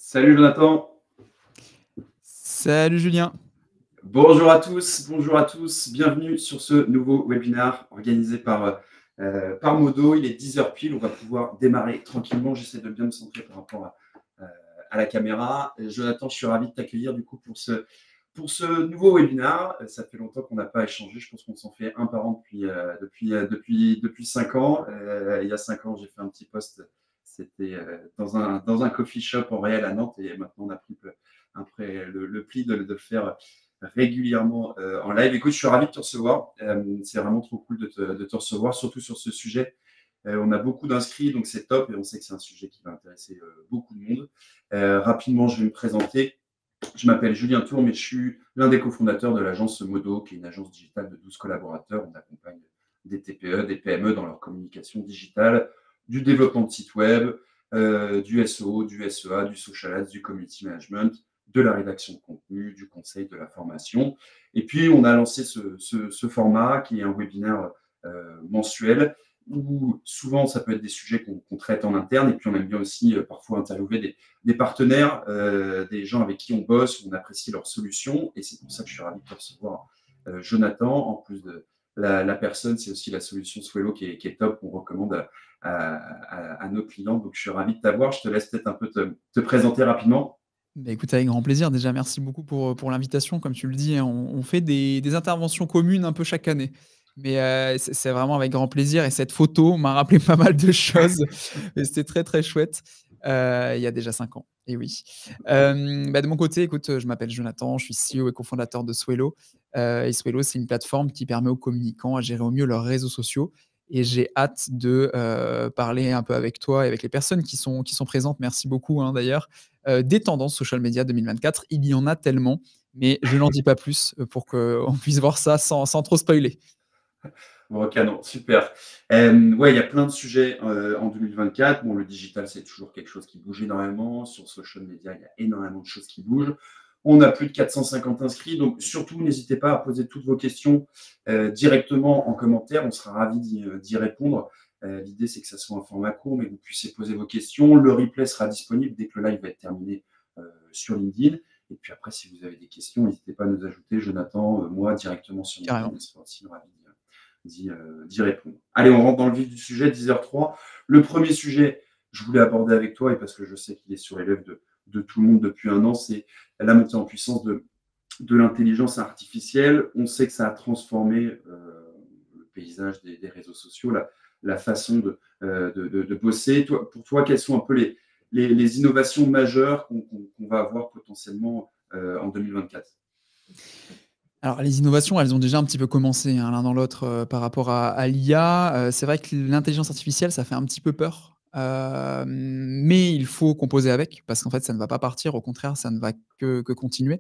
Salut Jonathan, Salut Julien. bonjour à tous, bienvenue sur ce nouveau webinaire organisé par Modo. Il est 10h pile, on va pouvoir démarrer tranquillement. J'essaie de bien me centrer par rapport à la caméra. Jonathan, je suis ravi de t'accueillir du coup pour ce nouveau webinaire. Ça fait longtemps qu'on n'a pas échangé, je pense qu'on s'en fait un par an depuis 5 ans. Il y a 5 ans, j'ai fait un petit post, c'était dans un coffee shop en réel à Nantes, et maintenant on a pris après le pli de le faire régulièrement en live. Écoute, je suis ravi de te recevoir. C'est vraiment trop cool de te recevoir, surtout sur ce sujet. On a beaucoup d'inscrits, donc c'est top, et on sait que c'est un sujet qui va intéresser beaucoup de monde. Rapidement, je vais me présenter. Je m'appelle Julien Tour, mais je suis l'un des cofondateurs de l'agence Modo, qui est une agence digitale de 12 collaborateurs. On accompagne des TPE, des PME dans leur communication digitale, du développement de sites web, du SEO, du SEA, du social ads, du community management, de la rédaction de contenu, du conseil, de la formation. Et puis, on a lancé ce format qui est un webinaire mensuel où souvent, ça peut être des sujets qu'on traite en interne. Et puis, on aime bien aussi parfois interviewer des partenaires, des gens avec qui on bosse, on apprécie leurs solutions. Et c'est pour ça que je suis ravi de te recevoir, Jonathan. En plus de la personne, c'est aussi la solution Swello qui est top, qu'on recommande à nos clients. Donc, je suis ravi de t'avoir. Je te laisse peut-être un peu te présenter rapidement. Bah, écoute, avec grand plaisir. Déjà, merci beaucoup pour l'invitation. Comme tu le dis, hein, on fait des interventions communes un peu chaque année. Mais c'est vraiment avec grand plaisir. Et cette photo m'a rappelé pas mal de choses. Et c'était très, très chouette. Il y a déjà 5 ans. Et oui. De mon côté, écoute, je m'appelle Jonathan. Je suis CEO et cofondateur de Swello. Et Swello, c'est une plateforme qui permet aux communicants à gérer au mieux leurs réseaux sociaux. Et j'ai hâte de parler un peu avec toi et avec les personnes qui sont présentes. Merci beaucoup, hein, d'ailleurs, des tendances social media 2024. Il y en a tellement, mais je n'en dis pas plus pour qu'on puisse voir ça sans trop spoiler. Bon, canon, super. Ouais, il y a plein de sujets en 2024. Bon, le digital, c'est toujours quelque chose qui bouge énormément. Sur social media, il y a énormément de choses qui bougent. On a plus de 450 inscrits, donc surtout, n'hésitez pas à poser toutes vos questions directement en commentaire. On sera ravis d'y répondre. L'idée, c'est que ça soit un format court, mais que vous puissiez poser vos questions. Le replay sera disponible dès que le live va être terminé sur LinkedIn. Et puis après, si vous avez des questions, n'hésitez pas à nous ajouter, Jonathan, moi, directement sur LinkedIn. Carrément. On sera aussi ravis d'y répondre. Allez, on rentre dans le vif du sujet, 10h03. Le premier sujet, je voulais aborder avec toi, et parce que je sais qu'il est sur les lèvres de tout le monde depuis un an, c'est la montée en puissance de l'intelligence artificielle. On sait que ça a transformé le paysage des réseaux sociaux, la façon de bosser. Pour toi, quelles sont un peu les innovations majeures qu'on va avoir potentiellement en 2024? Alors, les innovations, elles ont déjà un petit peu commencé, hein, l'un dans l'autre, par rapport à l'IA. C'est vrai que l'intelligence artificielle, ça fait un petit peu peur, mais il faut composer avec parce qu'en fait, ça ne va pas partir. Au contraire, ça ne va que continuer.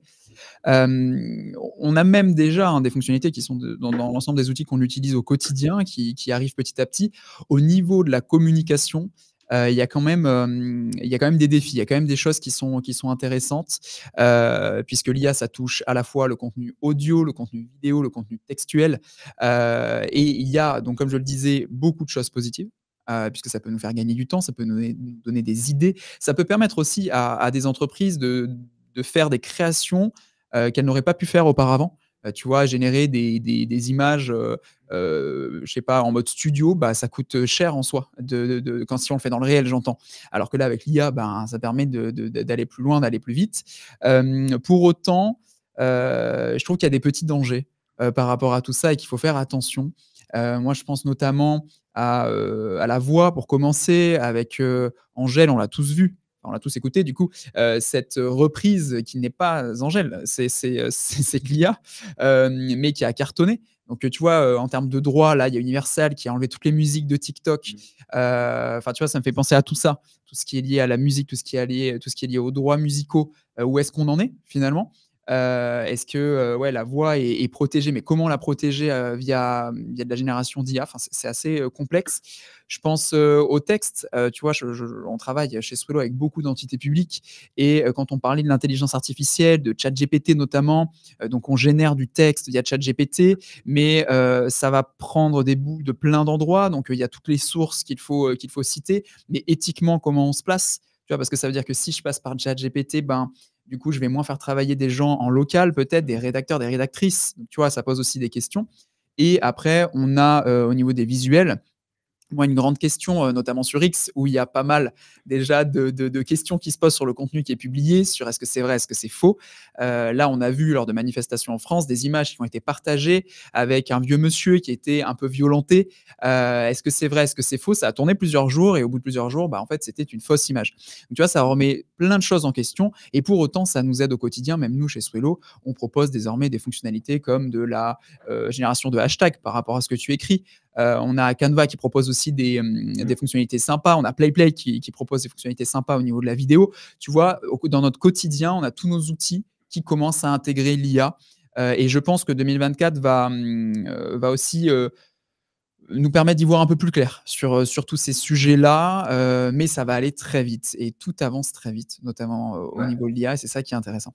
On a même déjà, hein, des fonctionnalités qui sont dans l'ensemble des outils qu'on utilise au quotidien, qui arrivent petit à petit. Au niveau de la communication, il y a quand même des défis, il y a quand même des choses qui sont intéressantes, puisque l'IA, ça touche à la fois le contenu audio, le contenu vidéo, le contenu textuel, et il y a donc, comme je le disais, beaucoup de choses positives, puisque ça peut nous faire gagner du temps, ça peut nous donner des idées. Ça peut permettre aussi à des entreprises de faire des créations qu'elles n'auraient pas pu faire auparavant. Tu vois, générer des images, je sais pas, en mode studio, bah, ça coûte cher en soi, quand si on le fait dans le réel, j'entends. Alors que là, avec l'IA, ben, ça permet d'aller plus loin, d'aller plus vite. Pour autant, je trouve qu'il y a des petits dangers par rapport à tout ça et qu'il faut faire attention. Moi, je pense notamment à la voix, pour commencer, avec Angèle, on l'a tous vu. On l'a tous écouté, du coup, cette reprise qui n'est pas Angèle, c'est l'IA, mais qui a cartonné. Donc, tu vois, en termes de droit, là, il y a Universal qui a enlevé toutes les musiques de TikTok. Enfin, tu vois, ça me fait penser à tout ça, tout ce qui est lié à la musique, tout ce qui est lié aux droits musicaux. Où est-ce qu'on en est finalement? Est-ce que ouais, la voix est protégée, mais comment la protéger via de la génération d'IA? Enfin, c'est assez complexe. Je pense au texte. Tu vois, on travaille chez Swello avec beaucoup d'entités publiques, et quand on parlait de l'intelligence artificielle, de ChatGPT notamment, donc on génère du texte via ChatGPT, mais ça va prendre des bouts de plein d'endroits. Donc il y a toutes les sources qu'il faut citer, mais éthiquement, comment on se place? Tu vois? Parce que ça veut dire que si je passe par ChatGPT, ben, du coup, je vais moins faire travailler des gens en local peut-être, des rédacteurs, des rédactrices. Donc, tu vois? Ça pose aussi des questions et après on a, au niveau des visuels, moi, une grande question, notamment sur X, où il y a pas mal déjà de questions qui se posent sur le contenu qui est publié, sur est-ce que c'est vrai, est-ce que c'est faux. Là, on a vu lors de manifestations en France des images qui ont été partagées avec un vieux monsieur qui était un peu violenté. Est-ce que c'est vrai, est-ce que c'est faux? Ça a tourné plusieurs jours et au bout de plusieurs jours, bah, en fait, c'était une fausse image. Donc, tu vois, ça remet plein de choses en question et pour autant, ça nous aide au quotidien. Même nous, chez Swello, on propose désormais des fonctionnalités comme de la génération de hashtags par rapport à ce que tu écris. On a Canva qui propose aussi des fonctionnalités sympas. On a PlayPlay qui propose des fonctionnalités sympas au niveau de la vidéo. Tu vois, dans notre quotidien, on a tous nos outils qui commencent à intégrer l'IA. Et je pense que 2024 va aussi nous permettre d'y voir un peu plus clair sur tous ces sujets-là. Mais ça va aller très vite et tout avance très vite, notamment au Ouais. niveau de l'IA. Et c'est ça qui est intéressant.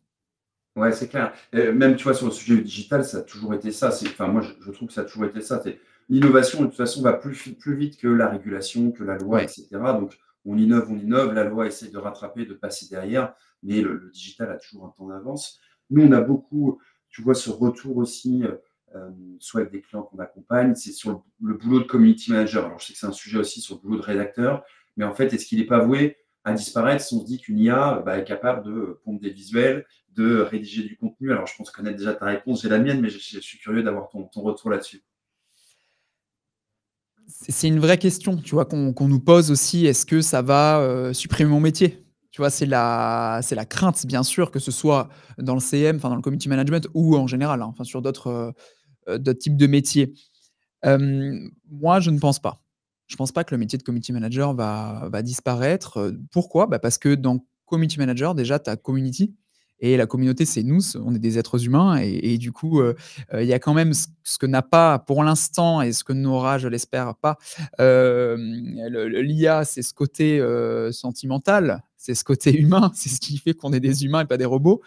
Ouais, c'est clair. Même, tu vois, sur le sujet digital, ça a toujours été ça. Enfin, moi, je trouve que ça a toujours été ça. L'innovation, de toute façon, va plus vite que la régulation, que la loi, Ouais. etc. Donc, on innove. La loi essaie de rattraper, de passer derrière, mais le digital a toujours un temps d'avance. Nous, on a beaucoup, tu vois, ce retour aussi, soit avec des clients qu'on accompagne, c'est sur le boulot de community manager. Alors, je sais que c'est un sujet aussi sur le boulot de rédacteur, mais en fait, est-ce qu'il n'est pas voué à disparaître si on se dit qu'une IA bah, est capable de pondre des visuels, de rédiger du contenu? Alors, je pense connaître déjà ta réponse, j'ai la mienne, mais je suis curieux d'avoir ton retour là-dessus. C'est une vraie question, tu vois, qu'on nous pose aussi. Est-ce que ça va, supprimer mon métier? Tu vois, c'est la crainte, bien sûr, que ce soit dans le CM, enfin dans le community management ou en général, hein, enfin sur d'autres types de métiers. Moi, je ne pense pas. Je pense pas que le métier de community manager va disparaître. Pourquoi? Bah, parce que dans community manager, déjà, tu as community et la communauté, c'est nous, on est des êtres humains et du coup, il y a quand même ce que n'a pas pour l'instant et ce que n'aura, je l'espère pas, l'IA, c'est ce côté, sentimental, c'est ce côté humain, c'est ce qui fait qu'on est des humains et pas des robots.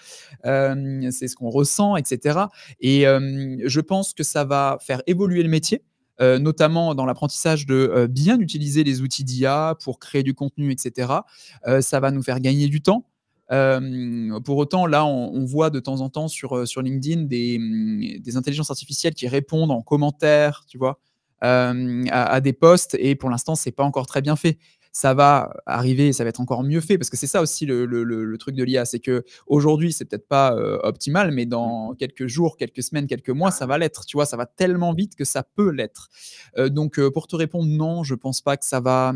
C'est ce qu'on ressent et cetera et je pense que ça va faire évoluer le métier, notamment dans l'apprentissage de, bien utiliser les outils d'IA pour créer du contenu et cetera. Ça va nous faire gagner du temps. Pour autant, là, on voit de temps en temps sur LinkedIn des intelligences artificielles qui répondent en commentaire, tu vois? À des posts et pour l'instant, c'est pas encore très bien fait. Ça va arriver et ça va être encore mieux fait parce que c'est ça aussi le truc de l'IA, c'est qu'aujourd'hui, c'est peut-être pas, optimal, mais dans quelques jours, quelques semaines, quelques mois, ça va l'être, tu vois? Ça va tellement vite que ça peut l'être. Donc pour te répondre, non, je pense pas que ça va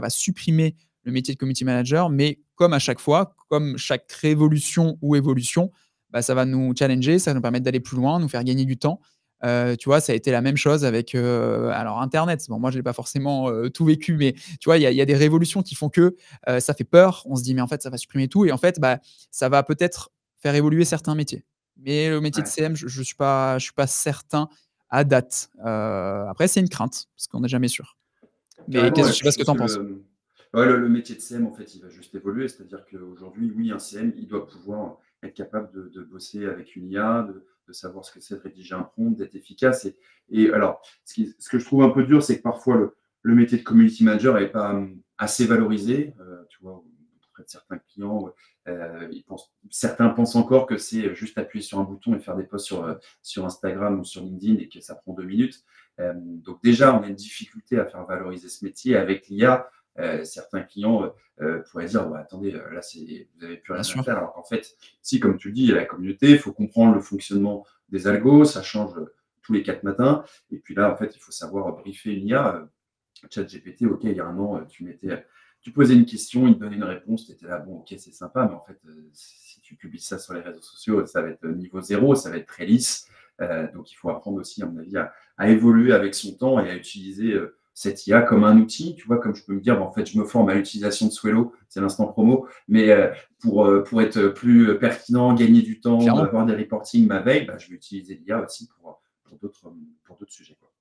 supprimer le métier de community manager, mais comme à chaque fois, comme chaque révolution ou évolution, bah, ça va nous challenger, ça va nous permettre d'aller plus loin, nous faire gagner du temps. Tu vois, ça a été la même chose avec, alors internet. Bon, moi, je l'ai pas forcément, tout vécu, mais tu vois, il y a des révolutions qui font que, ça fait peur. On se dit: «Mais en fait, ça va supprimer tout» et en fait, bah, ça va peut-être faire évoluer certains métiers. Mais le métier de Ouais. CM, je suis pas certain à date. Après, c'est une crainte parce qu'on n'est jamais sûr. Mais Carrément, qu'est-ce ouais, je sais puis pas je ce que pense tu en que penses? ouais, le métier de CM, en fait, il va juste évoluer. C'est-à-dire qu'aujourd'hui, oui, un CM, il doit pouvoir être capable de bosser avec une IA, de savoir ce que c'est de rédiger un prompt, d'être efficace. Et alors, ce que je trouve un peu dur, c'est que parfois, le métier de community manager n'est pas assez valorisé. Tu vois, auprès de certains clients, certains pensent encore que c'est juste appuyer sur un bouton et faire des posts sur Instagram ou sur LinkedIn et que ça prend 2 minutes. Donc déjà, on a une difficulté à faire valoriser ce métier. Avec l'IA, certains clients pourraient dire bah, attendez, là, vous n'avez plus Bien rien à sûr. faire. Alors qu'en fait, si, comme tu le dis, il y a la communauté, il faut comprendre le fonctionnement des algos, ça change tous les 4 matins. Et puis là, en fait, il faut savoir briefer une IA. ChatGPT, ok, il y a un an, tu posais une question, il te donnait une réponse, tu étais là, bon, ok, c'est sympa, mais en fait, si tu publies ça sur les réseaux sociaux, ça va être niveau zéro, ça va être très lisse. Donc, il faut apprendre aussi, à mon avis, à évoluer avec son temps et à utiliser cette IA comme un outil. Tu vois, comme je peux me dire, bah, en fait, je me forme à l'utilisation de Swello, c'est l'instant promo, mais pour être plus pertinent, gagner du temps, Clairement. avoir des reportings ma veille, bah, je vais utiliser l'IA aussi pour d'autres sujets, quoi.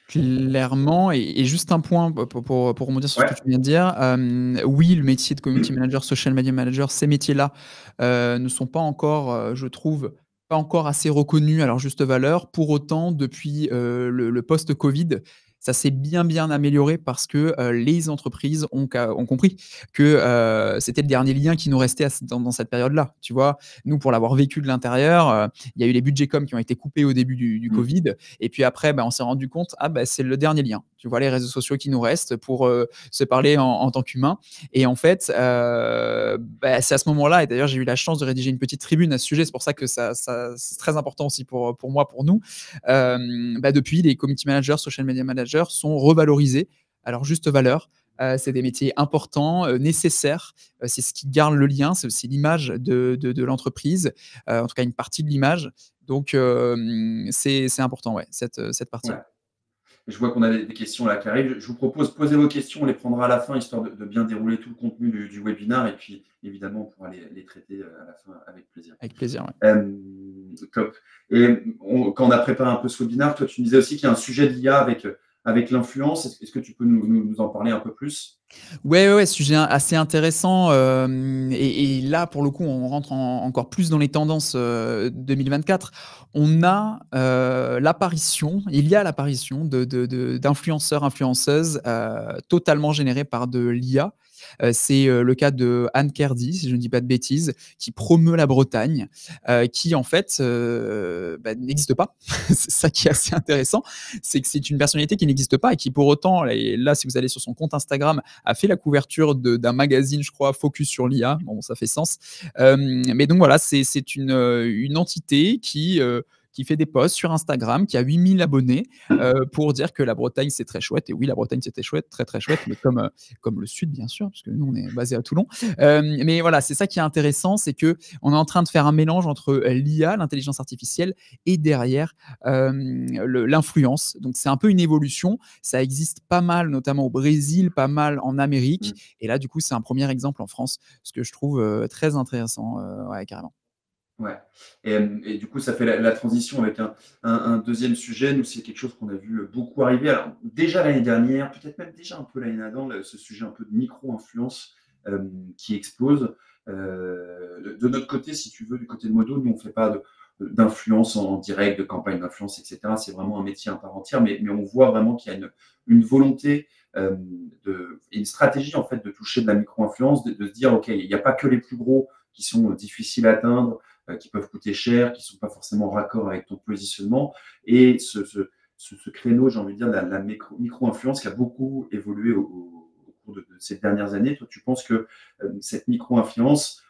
Clairement et juste un point pour rebondir sur ce que Ouais, tu viens de dire, oui, le métier de community manager, social media manager, ces métiers-là, ne sont pas encore, je trouve, pas encore assez reconnus à leur juste valeur. Pour autant, depuis, le post-covid, ça s'est bien amélioré parce que les entreprises ont compris que c'était le dernier lien qui nous restait dans cette période-là. Tu vois, nous, pour l'avoir vécu de l'intérieur, il y a eu les budgets com qui ont été coupés au début du Mmh. Covid. Et puis après, on s'est rendu compte, c'est le dernier lien. Tu vois, les réseaux sociaux qui nous restent pour se parler en tant qu'humain. Et en fait, c'est à ce moment-là, et d'ailleurs, j'ai eu la chance de rédiger une petite tribune à ce sujet. C'est pour ça que ça c'est très important aussi pour moi, pour nous. Depuis, les community managers, social media managers sont revalorisés à leur juste valeur. C'est des métiers importants, nécessaires. C'est ce qui garde le lien. C'est aussi l'image de l'entreprise, en tout cas une partie de l'image. Donc, c'est important, ouais, cette partie. Ouais. Je vois qu'on a des questions là qui arrivent. Je vous propose, posez vos questions, on les prendra à la fin, histoire de bien dérouler tout le contenu du webinaire. Et puis, évidemment, on pourra les traiter à la fin avec plaisir. Avec plaisir, ouais. Top. Et quand on a préparé un peu ce webinaire, toi, tu me disais aussi qu'il y a un sujet d'IA avec l'influence. Est-ce que tu peux nous en parler un peu plus? Ouais, sujet assez intéressant. Et là, pour le coup, on rentre encore plus dans les tendances 2024. Il y a l'apparition d'influenceurs, influenceuses totalement générés par de l'IA. C'est le cas de Anne Kerdy, si je ne dis pas de bêtises, qui promeut la Bretagne, qui en fait n'existe pas. C'est ça qui est assez intéressant, c'est que c'est une personnalité qui n'existe pas et qui pour autant, et là si vous allez sur son compte Instagram, a fait la couverture d'un magazine, je crois, focus sur l'IA. Bon, ça fait sens. Mais donc voilà, c'est une entité qui fait des posts sur Instagram, qui a 8000 abonnés, pour dire que la Bretagne, c'est très chouette. Et oui, la Bretagne, c'était chouette, très, très chouette, mais comme le Sud, bien sûr, parce que nous, on est basé à Toulon. Mais voilà, c'est ça qui est intéressant, c'est qu'on est en train de faire un mélange entre l'IA, l'intelligence artificielle, et derrière l'influence. Donc, c'est un peu une évolution. Ça existe pas mal, notamment au Brésil, pas mal en Amérique. Et là, du coup, c'est un premier exemple en France, ce que je trouve très intéressant, ouais, carrément. Ouais. Et du coup, ça fait la transition avec un deuxième sujet. Nous, c'est quelque chose qu'on a vu beaucoup arriver. Alors, déjà l'année dernière, peut-être même déjà un peu l'année d'avant, ce sujet un peu de micro-influence qui explose. De notre côté, si tu veux, du côté de Modo, nous, on ne fait pas d'influence en direct, de campagne d'influence, etc. C'est vraiment un métier à part entière, mais on voit vraiment qu'il y a une volonté et une stratégie en fait de toucher de la micro-influence, de se dire, OK, il n'y a pas que les plus gros qui sont difficiles à atteindre, qui peuvent coûter cher, qui ne sont pas forcément en raccord avec ton positionnement. Et ce créneau, j'ai envie de dire, la micro-influence qui a beaucoup évolué au cours de ces dernières années. Toi, tu penses que cette micro-influence,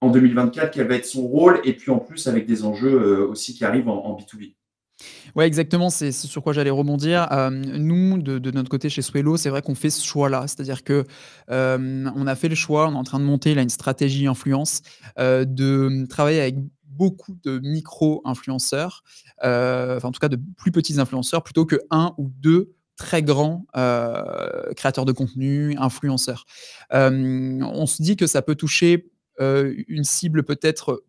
en 2024, quel va être son rôle? Et puis en plus, avec des enjeux aussi qui arrivent en B2B. Ouais, exactement, c'est sur quoi j'allais rebondir. Nous, de notre côté chez Swello, c'est vrai qu'on fait ce choix-là. C'est-à-dire que, on a fait le choix, on est en train de monter là une stratégie influence, de travailler avec beaucoup de micro-influenceurs, enfin en tout cas de plus petits influenceurs plutôt que un ou 2 très grands, créateurs de contenu, influenceurs. On se dit que ça peut toucher, une cible peut-être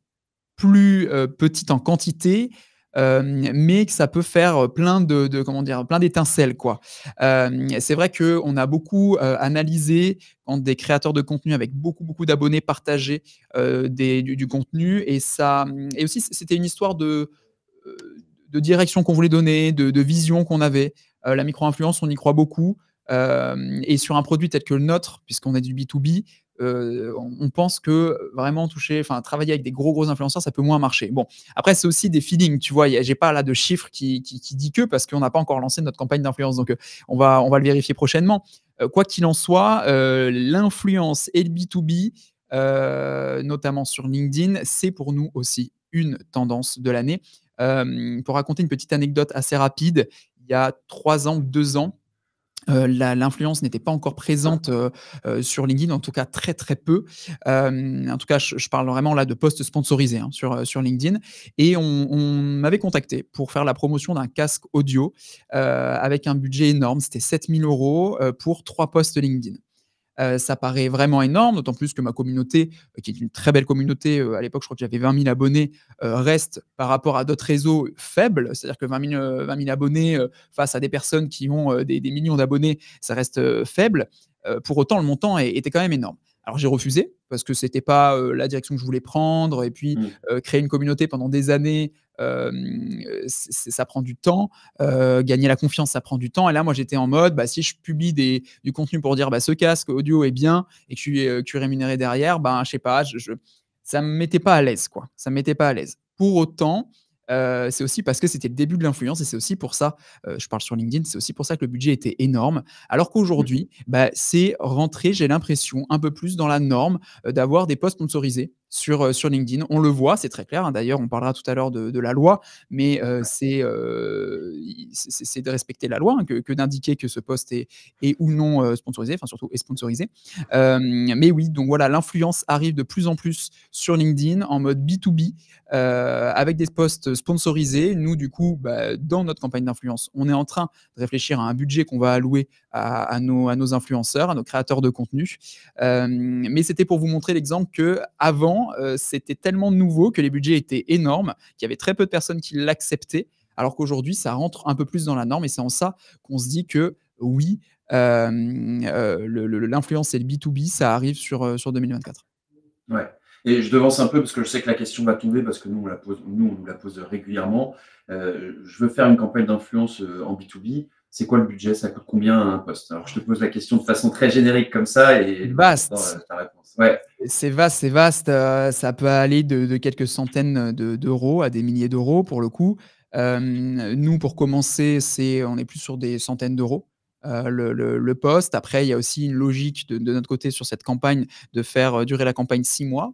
plus petite en quantité, mais que ça peut faire plein comment dire, plein d'étincelles, quoi. C'est vrai qu'on a beaucoup analysé quand des créateurs de contenu avec beaucoup d'abonnés partageaient du contenu, et ça, et aussi c'était une histoire euh, de direction qu'on voulait donner, de vision qu'on avait. La micro-influence, on y croit beaucoup. Et sur un produit tel que le nôtre, puisqu'on est du B2B, on pense que vraiment travailler avec des gros influenceurs, ça peut moins marcher. Bon, après, c'est aussi des feelings, tu vois. J'ai pas là de chiffres qui dit que, parce qu'on n'a pas encore lancé notre campagne d'influence. Donc, on va le vérifier prochainement. Quoi qu'il en soit, l'influence et le B2B, notamment sur LinkedIn, c'est pour nous aussi une tendance de l'année. Pour raconter une petite anecdote assez rapide, il y a 3 ans, 2 ans, l'influence n'était pas encore présente sur LinkedIn, en tout cas très très peu. En tout cas, je parle vraiment là de posts sponsorisés, hein, sur LinkedIn. Et on m'avait contacté pour faire la promotion d'un casque audio avec un budget énorme. C'était 7 000 € pour 3 posts LinkedIn. Ça paraît vraiment énorme, d'autant plus que ma communauté, qui est une très belle communauté, à l'époque, je crois que j'avais 20 000 abonnés, reste par rapport à d'autres réseaux faible. C'est-à-dire que 20 000 abonnés face à des personnes qui ont des millions d'abonnés, ça reste faible. Pour autant, le montant était quand même énorme. Alors j'ai refusé parce que c'était pas, la direction que je voulais prendre et puis, Mmh. créer une communauté pendant des années, ça prend du temps, gagner la confiance, ça prend du temps et là, moi, j'étais en mode, bah, si je publie du contenu pour dire: «Bah, ce casque audio est bien» et que je suis rémunéré derrière, ben, je sais pas, ça me mettait pas à l'aise, quoi. Ça me mettait pas à l'aise. Pour autant, c'est aussi parce que c'était le début de l'influence et c'est aussi pour ça, je parle sur LinkedIn, c'est aussi pour ça que le budget était énorme. Alors Mmh. qu'aujourd'hui, bah, c'est rentré, j'ai l'impression, un peu plus dans la norme, d'avoir des posts sponsorisés sur LinkedIn. On le voit, c'est très clair, hein. D'ailleurs, on parlera tout à l'heure de la loi, mais Ouais. c'est de respecter la loi, hein, que d'indiquer que ce post est ou non, sponsorisé, enfin surtout est sponsorisé. Mais oui, donc voilà, l'influence arrive de plus en plus sur LinkedIn en mode B2B, avec des posts sponsorisés. Nous, du coup, bah, dans notre campagne d'influence, on est en train de réfléchir à un budget qu'on va allouer à nos influenceurs, à nos créateurs de contenu. Mais c'était pour vous montrer l'exemple qu'avant, c'était tellement nouveau que les budgets étaient énormes, qu'il y avait très peu de personnes qui l'acceptaient, alors qu'aujourd'hui, ça rentre un peu plus dans la norme et c'est en ça qu'on se dit que oui, l'influence et le B2B, ça arrive sur 2024. Ouais, et je devance un peu parce que je sais que la question va tomber parce que nous, on nous la pose régulièrement. Je veux faire une campagne d'influence, en B2B. C'est quoi le budget? Ça coûte combien un poste? Alors je te pose la question de façon très générique comme ça et moi j'attends, Vaste, ta réponse. Ouais. c'est vaste, ça peut aller de quelques centaines d'euros à des milliers d'euros pour le coup. Nous, pour commencer, on est plus sur des centaines d'euros, le poste. Après, il y a aussi une logique de notre côté sur cette campagne de faire, durer la campagne 6 mois,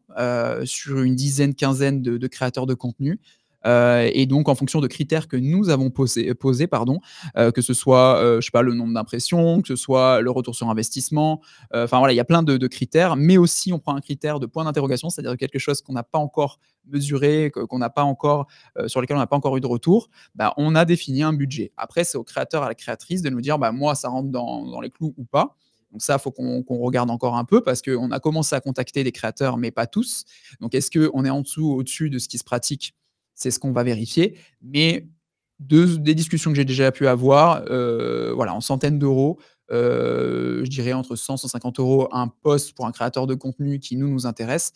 sur une dizaine, quinzaine de créateurs de contenu. Et donc en fonction de critères que nous avons posés, pardon, que ce soit, je sais pas, le nombre d'impressions, que ce soit le retour sur investissement, enfin voilà, il y a plein de critères, mais aussi on prend un critère de point d'interrogation, c'est-à-dire quelque chose qu'on n'a pas encore mesuré, qu'on n'a pas encore, sur lequel on n'a pas encore eu de retour. Bah, on a défini un budget. Après, c'est au créateur, à la créatrice de nous dire, bah, moi, ça rentre dans les clous ou pas. Donc ça, il faut qu'on regarde encore un peu parce qu'on a commencé à contacter des créateurs, mais pas tous. Donc est-ce qu'on est en dessous, au-dessus de ce qui se pratique? C'est ce qu'on va vérifier. Mais des discussions que j'ai déjà pu avoir, voilà, en centaines d'euros, je dirais entre 100-150 € un post pour un créateur de contenu qui nous intéresse,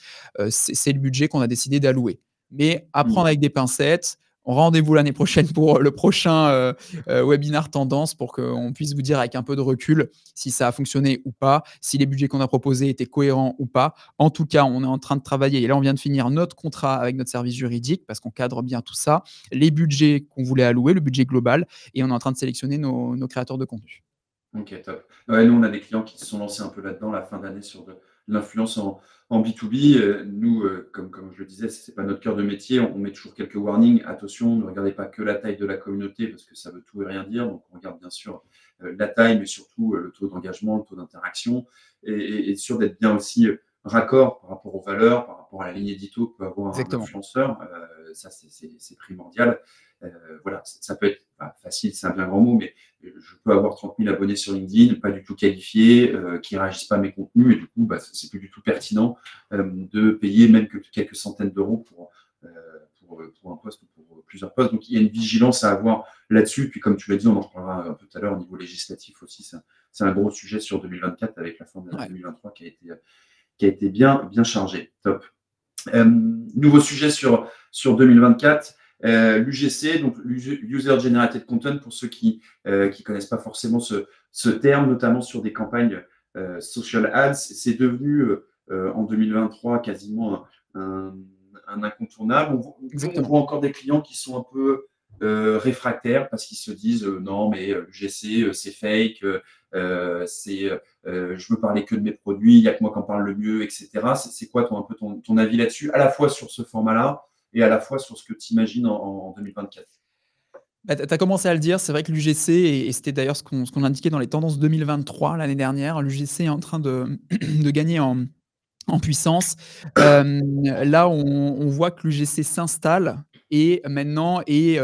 c'est le budget qu'on a décidé d'allouer. Mais à Mmh. prendre avec des pincettes. Rendez-vous l'année prochaine pour le prochain, webinar tendance pour qu'on puisse vous dire avec un peu de recul si ça a fonctionné ou pas, si les budgets qu'on a proposés étaient cohérents ou pas. En tout cas, on est en train de travailler et là, on vient de finir notre contrat avec notre service juridique parce qu'on cadre bien tout ça, les budgets qu'on voulait allouer, le budget global et on est en train de sélectionner nos créateurs de contenu. OK, top. Ouais, nous, on a des clients qui se sont lancés un peu là-dedans, la fin d'année, sur de l'influence en B2B. Nous, comme je le disais, c'est pas notre cœur de métier. On met toujours quelques warnings. Attention, ne regardez pas que la taille de la communauté parce que ça veut tout et rien dire. Donc, on regarde bien sûr, la taille, mais surtout, le taux d'engagement, le taux d'interaction et sûr d'être bien aussi, raccord par rapport aux valeurs, par rapport à la ligne édito que peut avoir un Exactement. influenceur. Ça, c'est primordial. Voilà, ça peut être, bah, facile, c'est un bien grand mot, mais je peux avoir 30 000 abonnés sur LinkedIn, pas du tout qualifiés, qui ne réagissent pas à mes contenus, et du coup, bah, c'est plus du tout pertinent de payer même que quelques centaines d'euros pour un poste ou pour plusieurs postes. Donc, il y a une vigilance à avoir là-dessus. Puis, comme tu l'as dit, on en reparlera un peu tout à l'heure au niveau législatif aussi. C'est un gros sujet sur 2024 avec la fin de l'année Ouais. 2023 qui a été bien chargée. Top. Nouveau sujet sur 2024, l'UGC, donc User Generated Content, pour ceux qui connaissent pas forcément ce terme, notamment sur des campagnes social ads, c'est devenu en 2023 quasiment un incontournable. On Exactement. voit encore des clients qui sont un peu réfractaires parce qu'ils se disent non, mais l'UGC, c'est fake, je veux parler que de mes produits, il n'y a que moi qui en parle le mieux, etc. C'est quoi un peu ton avis là-dessus, à la fois sur ce format-là et à la fois sur ce que tu imagines en 2024? Bah, tu as commencé à le dire, c'est vrai que l'UGC et c'était d'ailleurs ce qu'on indiquait dans les tendances 2023 l'année dernière, l'UGC est en train de de gagner en puissance. Là, on voit que l'UGC s'installe et maintenant est,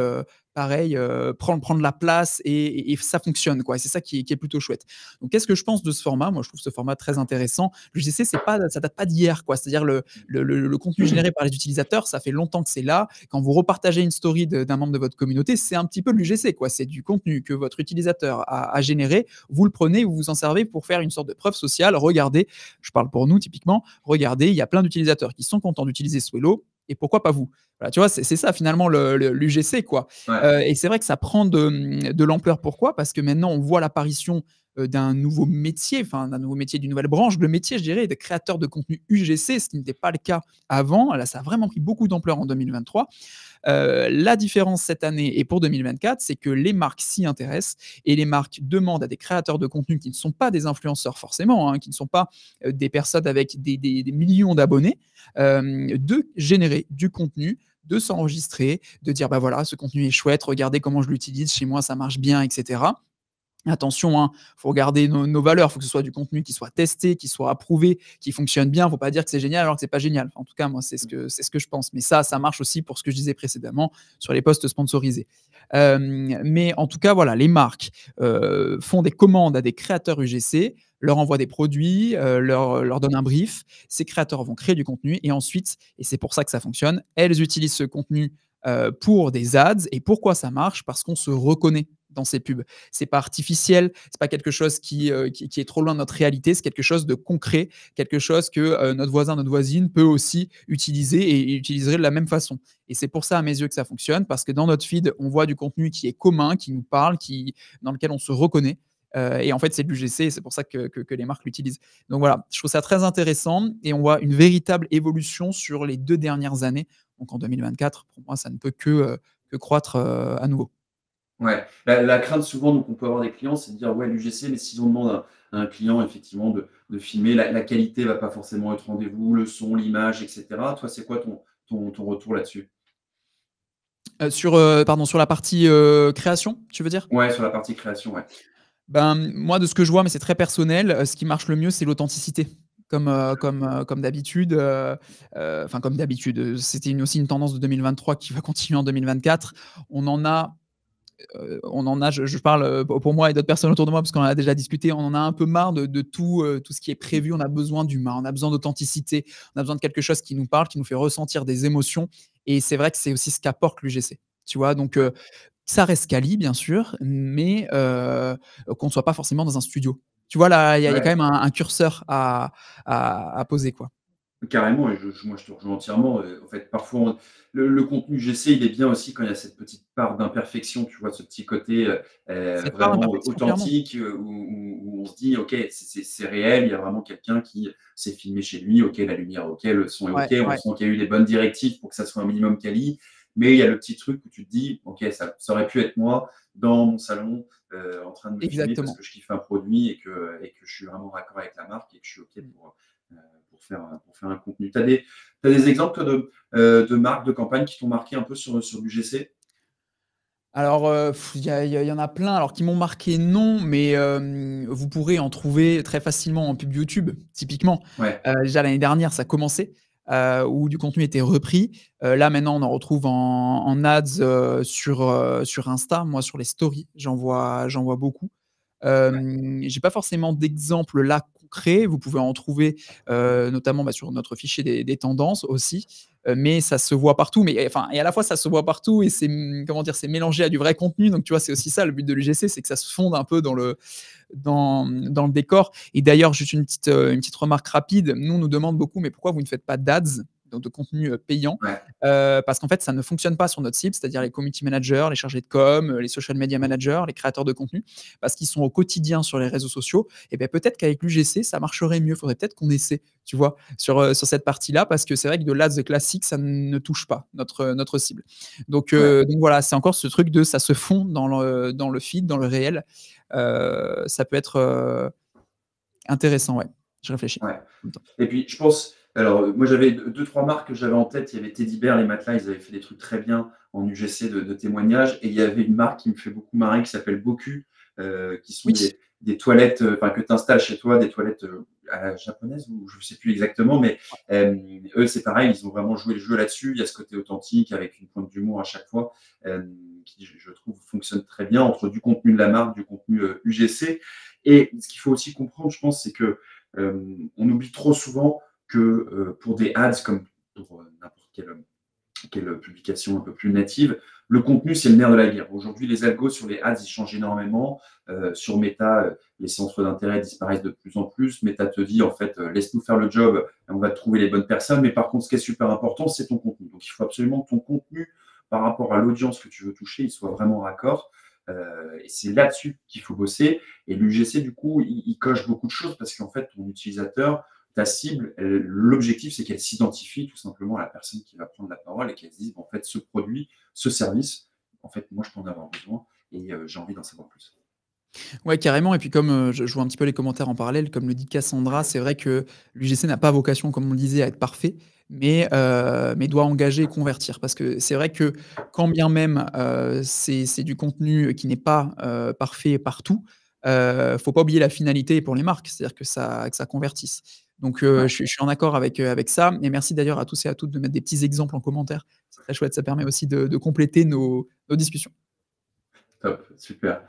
pareil, prendre la place et ça fonctionne, quoi. Et c'est ça qui est plutôt chouette. Donc, qu'est-ce que je pense de ce format? Moi, je trouve ce format très intéressant. L'UGC, ça date pas d'hier, quoi. C'est-à-dire le contenu généré par les utilisateurs, ça fait longtemps que c'est là. Quand vous repartagez une story d'un membre de votre communauté, c'est un petit peu de l'UGC, quoi. C'est du contenu que votre utilisateur a généré. Vous le prenez, vous vous en servez pour faire une sorte de preuve sociale. Regardez, je parle pour nous typiquement, regardez, il y a plein d'utilisateurs qui sont contents d'utiliser Swello et pourquoi pas vous? Voilà, tu vois, c'est ça finalement l'UGC, quoi. Ouais. Et c'est vrai que ça prend de l'ampleur. Pourquoi? Parce que maintenant, on voit l'apparition d'un nouveau métier, enfin d'un nouveau métier, d'une nouvelle branche. Le métier, je dirais, de créateur de contenu UGC, ce qui n'était pas le cas avant. Là, ça a vraiment pris beaucoup d'ampleur en 2023. La différence cette année et pour 2024, c'est que les marques s'y intéressent et les marques demandent à des créateurs de contenu qui ne sont pas des influenceurs forcément, hein, qui ne sont pas des personnes avec des millions d'abonnés, de générer du contenu, de s'enregistrer, de dire bah voilà, ce contenu est chouette, regardez comment je l'utilise, chez moi ça marche bien, etc. Attention, hein, faut regarder nos valeurs, il faut que ce soit du contenu qui soit testé, qui soit approuvé, qui fonctionne bien. Il ne faut pas dire que c'est génial alors que c'est pas génial. Enfin, en tout cas, moi, c'est ce que je pense. Mais ça marche aussi pour ce que je disais précédemment sur les posts sponsorisés. Mais en tout cas, voilà, les marques font des commandes à des créateurs UGC, leur envoient des produits, leur donnent un brief. Ces créateurs vont créer du contenu et ensuite, et c'est pour ça que ça fonctionne, elles utilisent ce contenu pour des ads. Et pourquoi ça marche? Parce qu'on se reconnaît dans ces pubs. C'est pas artificiel, c'est pas quelque chose qui est trop loin de notre réalité, c'est quelque chose de concret, quelque chose que notre voisin, notre voisine peut aussi utiliser et utiliserait de la même façon. Et c'est pour ça, à mes yeux, que ça fonctionne, parce que dans notre feed, on voit du contenu qui est commun, qui nous parle, dans lequel on se reconnaît. Et en fait, c'est de l'UGC et c'est pour ça que les marques l'utilisent. Donc voilà, je trouve ça très intéressant et on voit une véritable évolution sur les 2 dernières années. Donc en 2024, pour moi, ça ne peut que croître à nouveau. Ouais, la crainte souvent, donc on peut avoir des clients, c'est de dire ouais l'UGC, mais si on demande à un client effectivement de filmer, la qualité va pas forcément être au rendez-vous, le son, l'image, etc. Toi, c'est quoi ton retour là-dessus? Pardon, sur la partie création, tu veux dire? Ouais, sur la partie création, ouais. Ben, moi, de ce que je vois, mais c'est très personnel, ce qui marche le mieux, c'est l'authenticité. Comme d'habitude, enfin comme d'habitude, c'était aussi une tendance de 2023 qui va continuer en 2024. On en a je parle pour moi et d'autres personnes autour de moi, parce qu'on en a déjà discuté, on en a un peu marre de tout ce qui est prévu. On a besoin d'humain, on a besoin d'authenticité, on a besoin de quelque chose qui nous parle, qui nous fait ressentir des émotions. Et c'est vrai que c'est aussi ce qu'apporte l'UGC. Tu vois, donc ça reste quali, bien sûr, mais qu'on ne soit pas forcément dans un studio. Tu vois, là, il y a quand Ouais. même un curseur à poser, quoi. Carrément, et moi je te rejoins entièrement. En fait, parfois, le contenu GC, il est bien aussi quand il y a cette petite part d'imperfection, tu vois, ce petit côté Cette part vraiment d'imperfection, clairement. authentique où on se dit, OK, c'est réel, il y a vraiment quelqu'un qui s'est filmé chez lui, OK, la lumière, OK, le son est OK, Ouais, on ouais, sent qu'il y a eu les bonnes directives pour que ça soit un minimum quali, mais il y a le petit truc où tu te dis, OK, ça aurait pu être moi dans mon salon en train de me filmer parce exactement. que je kiffe un produit et que je suis vraiment raccord avec la marque et que je suis OK euh, pour faire un contenu. Tu as des exemples toi, de marques, de campagnes qui t'ont marqué un peu sur du GC? Alors, il y en a plein, alors qui m'ont marqué, non, mais vous pourrez en trouver très facilement en pub YouTube, typiquement. Ouais, Déjà l'année dernière, ça commençait, où du contenu était repris. Là, maintenant, on en retrouve en ads, sur Insta. Moi, sur les stories, j'en vois beaucoup. ouais, J'ai pas forcément d'exemple là concret. Vous pouvez en trouver notamment bah, sur notre fichier des tendances aussi, mais ça se voit partout. Mais enfin, et à la fois ça se voit partout et c'est comment dire, c'est mélangé à du vrai contenu. Donc tu vois, c'est aussi ça le but de l'UGC, c'est que ça se fonde un peu dans le décor. Et d'ailleurs, juste une petite remarque rapide. Nous, on nous demande beaucoup, mais pourquoi vous ne faites pas d'ads, donc de contenu payant? ouais. Parce qu'en fait, ça ne fonctionne pas sur notre cible, c'est-à-dire les community managers, les chargés de com, les social media managers, les créateurs de contenu, parce qu'ils sont au quotidien sur les réseaux sociaux. Et bien peut-être qu'avec l'UGC, ça marcherait mieux. Il faudrait peut-être qu'on essaie, tu vois, sur cette partie-là, parce que c'est vrai que de l'ADS classique, ça ne touche pas notre cible. Ouais. Donc voilà, c'est encore ce truc de ça se fond dans le feed, dans le réel. Ça peut être intéressant, ouais. Je réfléchis. Ouais. En même temps. Et puis, je pense, alors, moi, j'avais deux, trois marques que j'avais en tête. Il y avait Teddy Bear, les matelas, ils avaient fait des trucs très bien en UGC de témoignages. Et il y avait une marque qui me fait beaucoup marrer qui s'appelle Boku, qui sont Oui, des toilettes, enfin, que tu installes chez toi, des toilettes à la japonaise, ou je ne sais plus exactement, mais eux, c'est pareil, ils ont vraiment joué le jeu là-dessus. Il y a ce côté authentique avec une pointe d'humour à chaque fois, euh, qui, je trouve, fonctionne très bien entre du contenu de la marque, du contenu UGC. Et ce qu'il faut aussi comprendre, je pense, c'est que on oublie trop souvent que pour des ads, comme pour n'importe quelle publication un peu plus native, le contenu, c'est le nerf de la guerre. Aujourd'hui, les algos sur les ads, ils changent énormément. Sur Meta, les centres d'intérêt disparaissent de plus en plus. Meta te dit, en fait, laisse-nous faire le job, on va te trouver les bonnes personnes. Mais par contre, ce qui est super important, c'est ton contenu. Donc, il faut absolument que ton contenu, par rapport à l'audience que tu veux toucher, il soit vraiment raccord. Et c'est là-dessus qu'il faut bosser. Et l'UGC, du coup, il coche beaucoup de choses parce qu'en fait, ton utilisateur, ta cible, l'objectif, c'est qu'elle s'identifie tout simplement à la personne qui va prendre la parole et qu'elle se dise, en fait, ce produit, ce service, en fait, moi, je peux en avoir besoin et j'ai envie d'en savoir plus. Ouais, carrément. Et puis, comme je vois un petit peu les commentaires en parallèle, comme le dit Cassandra, c'est vrai que l'UGC n'a pas vocation, comme on le disait, à être parfait, mais doit engager et convertir. Parce que c'est vrai que quand bien même c'est du contenu qui n'est pas parfait partout, faut pas oublier la finalité pour les marques, c'est-à-dire que ça convertisse. Donc, Ouais, je suis en accord avec ça. Et merci d'ailleurs à tous et à toutes de mettre des petits exemples en commentaire. C'est très chouette, ça permet aussi de compléter nos discussions. top, super.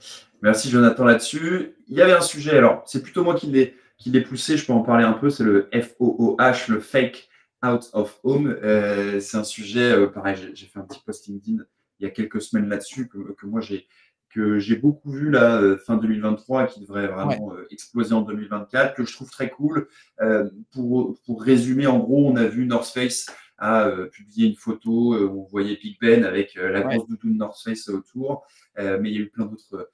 Merci Jonathan là-dessus. Il y avait un sujet, alors c'est plutôt moi qui l'ai poussé, je peux en parler un peu, c'est le FOOH, le Fake Out of Home. C'est un sujet, pareil, j'ai fait un petit post LinkedIn il y a quelques semaines là-dessus que j'ai beaucoup vu là, fin 2023, qui devrait Ouais, vraiment exploser en 2024, que je trouve très cool. Pour résumer, en gros, on a vu North Face a publié une photo où on voyait Big Ben avec la ouais. grosse doudoune North Face autour. Mais il y a eu plein d'autres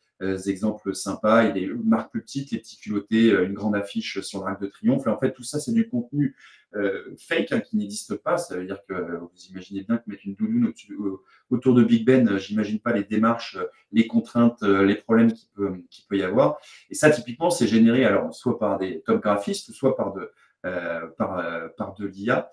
exemples sympas. Il y a eu une marque plus petite, les petits culottés, une grande affiche sur l'Arc de Triomphe. Et en fait, tout ça, c'est du contenu fake hein, qui n'existe pas. Ça veut dire que vous imaginez bien que mettre une doudoune autour de Big Ben, j'imagine pas les démarches, les contraintes, les problèmes qu'il peut y avoir. Et ça, typiquement, c'est généré alors soit par des top graphistes, soit par de l'IA.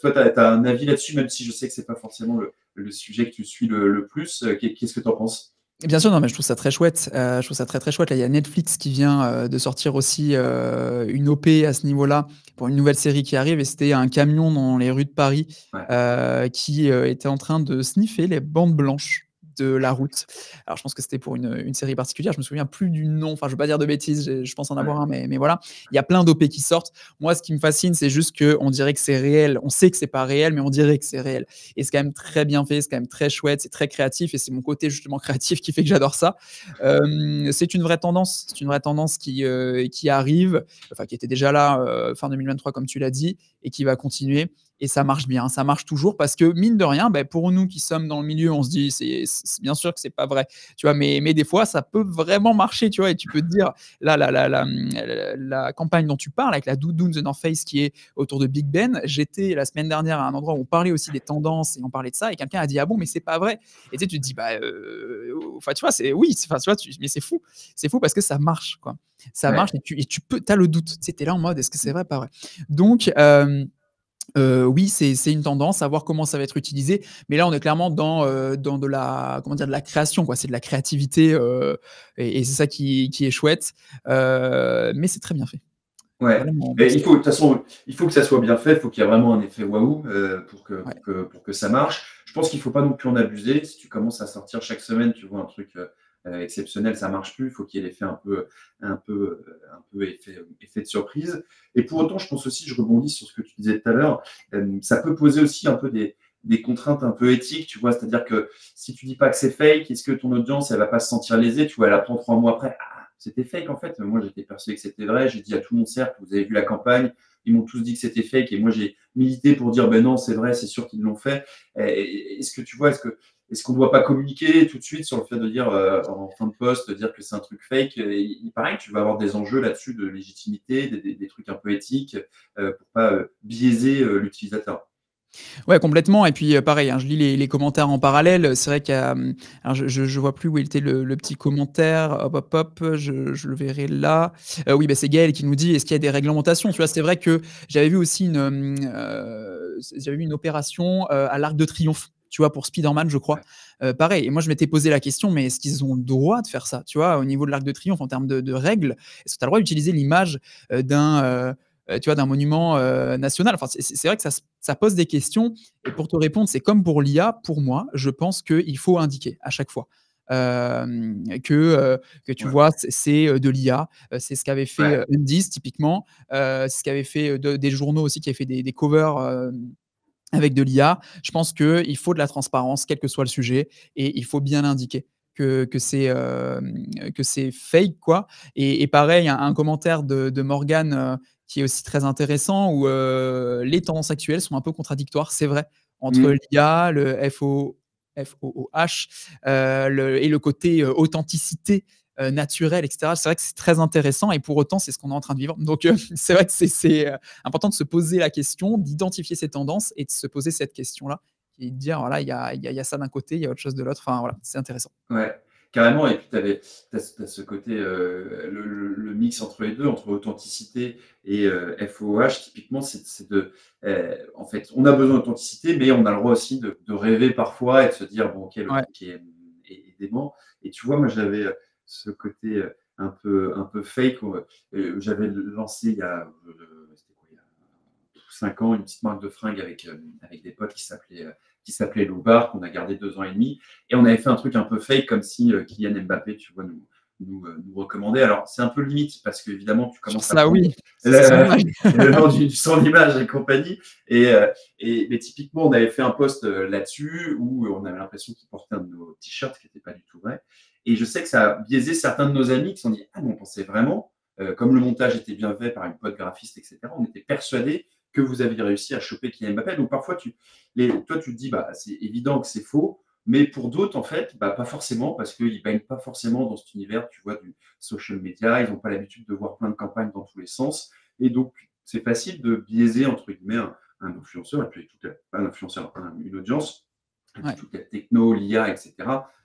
Toi, tu as un avis là-dessus, même si je sais que c'est pas forcément le sujet que tu suis le plus. Qu'est-ce que tu en penses? Et bien sûr, non, mais je trouve ça très chouette. Je trouve ça très, très chouette. Là, il y a Netflix qui vient de sortir aussi une OP à ce niveau-là pour une nouvelle série qui arrive. Et c'était un camion dans les rues de Paris Ouais. qui était en train de sniffer les bandes blanches de la route. Alors, je pense que c'était pour une série particulière. Je me souviens plus du nom. Enfin, je veux pas dire de bêtises. Je pense en avoir Ouais. un, mais voilà. Il y a plein d'OP qui sortent. Moi, ce qui me fascine, c'est juste qu'on dirait que c'est réel. On sait que c'est pas réel, mais on dirait que c'est réel. Et c'est quand même très bien fait, c'est quand même très chouette, c'est très créatif et c'est mon côté justement créatif qui fait que j'adore ça. C'est une vraie tendance, qui arrive, enfin qui était déjà là fin 2023 comme tu l'as dit et qui va continuer. Et ça marche bien, ça marche toujours parce que mine de rien, ben, pour nous qui sommes dans le milieu, on se dit c'est bien sûr que c'est pas vrai, tu vois, mais des fois ça peut vraiment marcher, tu vois, et tu peux te dire là la campagne dont tu parles avec la doudoune The North Face qui est autour de Big Ben. J'étais la semaine dernière à un endroit où on parlait aussi des tendances et on parlait de ça et quelqu'un a dit ah bon mais c'est pas vrai. Et tu sais, tu te dis bah enfin tu vois c'est oui, enfin tu vois mais c'est fou parce que ça marche quoi. Ça marche Ouais. et tu peux t'as le doute. Tu sais, t'es là en mode est-ce que c'est vrai pas vrai. Donc oui, c'est une tendance à voir comment ça va être utilisé, mais là on est clairement dans de la comment dire de la création quoi. C'est de la créativité et c'est ça qui est chouette, mais c'est très bien fait. Ouais. Vraiment, moi Et c'est de toute façon, il faut que ça soit bien fait, il faut qu'il y ait vraiment un effet waouh ouais. pour que ça marche. Je pense qu'il ne faut pas non plus en abuser. Si tu commences à sortir chaque semaine, tu vois un truc exceptionnel, ça ne marche plus. Il faut qu'il y ait l'effet un peu effet de surprise. Et pour autant, je pense aussi, je rebondis sur ce que tu disais tout à l'heure, ça peut poser aussi un peu des contraintes un peu éthiques, tu vois. C'est-à-dire que si tu dis pas que c'est fake, est-ce que ton audience, elle va pas se sentir lésée? Tu vois, elle apprend 3 mois après. C'était fake en fait. Moi, j'étais persuadé que c'était vrai. J'ai dit à tout mon cercle, vous avez vu la campagne, ils m'ont tous dit que c'était fake. Et moi, j'ai milité pour dire, ben non, c'est vrai, c'est sûr qu'ils l'ont fait. Est-ce que tu vois, est-ce qu'on ne doit pas communiquer tout de suite sur le fait de dire, en fin de poste, de dire que c'est un truc fake? Il paraît que tu vas avoir des enjeux là-dessus de légitimité, des trucs un peu éthiques, pour pas biaiser l'utilisateur. Ouais, complètement. Et puis, pareil, hein, je lis les commentaires en parallèle. C'est vrai qu'il y a, alors je vois plus où était le petit commentaire. Hop, hop, hop, je le verrai là. Oui, bah, c'est Gaël qui nous dit: «Est-ce qu'il y a des réglementations?» Tu vois? C'est vrai que j'avais vu aussi j'avais vu une opération, à l'Arc de Triomphe, tu vois? Pour Spider-Man, je crois. Ouais. Pareil et moi je m'étais posé la question: «Mais est-ce qu'ils ont le droit de faire ça?» Tu vois? Au niveau de l'Arc de Triomphe en termes de règles, est-ce que tu as le droit d'utiliser l'image, d'un, tu vois, d'un monument national. Enfin, c'est vrai que ça pose des questions. Et pour te répondre, c'est comme pour l'IA. Pour moi, je pense qu'il faut indiquer à chaque fois. Que tu Ouais, vois, c'est de l'IA. C'est ce qu'avait fait ouais. Undies, typiquement. C'est ce qu'avait fait des journaux aussi qui avaient fait des covers avec de l'IA. Je pense qu'il faut de la transparence, quel que soit le sujet, et il faut bien indiquer que c'est fake, quoi. Et pareil, un commentaire de Morgane qui est aussi très intéressant, où les tendances actuelles sont un peu contradictoires, c'est vrai, entre Mmh. l'IA, le FOOH, et le côté authenticité naturelle, etc. C'est vrai que c'est très intéressant, et pour autant, c'est ce qu'on est en train de vivre. Donc, c'est vrai que c'est important de se poser la question, d'identifier ces tendances et de se poser cette question-là et de dire, voilà, il y a ça d'un côté, il y a autre chose de l'autre. Enfin, voilà, c'est intéressant. Ouais, carrément. Et puis tu as ce côté, le mix entre les deux, entre authenticité et FOH. Typiquement, c'est de, en fait, on a besoin d'authenticité, mais on a le droit aussi de rêver parfois et de se dire, bon, OK, le Ouais, truc est dément. Et tu vois, moi, j'avais ce côté un peu fake. J'avais lancé il y a, c'était quoi, il y a 5 ans, une petite marque de fringues avec des potes qui s'appelait Loubard, qu'on a gardé 2 ans et demi. Et on avait fait un truc un peu fake, comme si Kylian Mbappé, tu vois, nous recommandait. Alors, c'est un peu limite, parce qu'évidemment, tu sur commences à ça, prendre oui, c'est son le, image. le nom du son image et compagnie. Mais typiquement, on avait fait un post là-dessus où on avait l'impression qu'il portait un de nos t-shirts, ce qui n'était pas du tout vrai. Et je sais que ça a biaisé certains de nos amis qui se sont dit, ah, mais on pensait vraiment, comme le montage était bien fait par une pote graphiste, etc., on était persuadés que vous aviez réussi à choper Kylian Mbappé. Donc parfois, toi, tu te dis, bah, c'est évident que c'est faux, mais pour d'autres, en fait, bah, pas forcément, parce qu'ils ne baignent pas forcément dans cet univers, tu vois, du social media, ils n'ont pas l'habitude de voir plein de campagnes dans tous les sens, et donc c'est facile de biaiser, entre guillemets, un influenceur, et puis pas un influenceur, une audience, et puis Ouais. toute la techno, l'IA, etc.,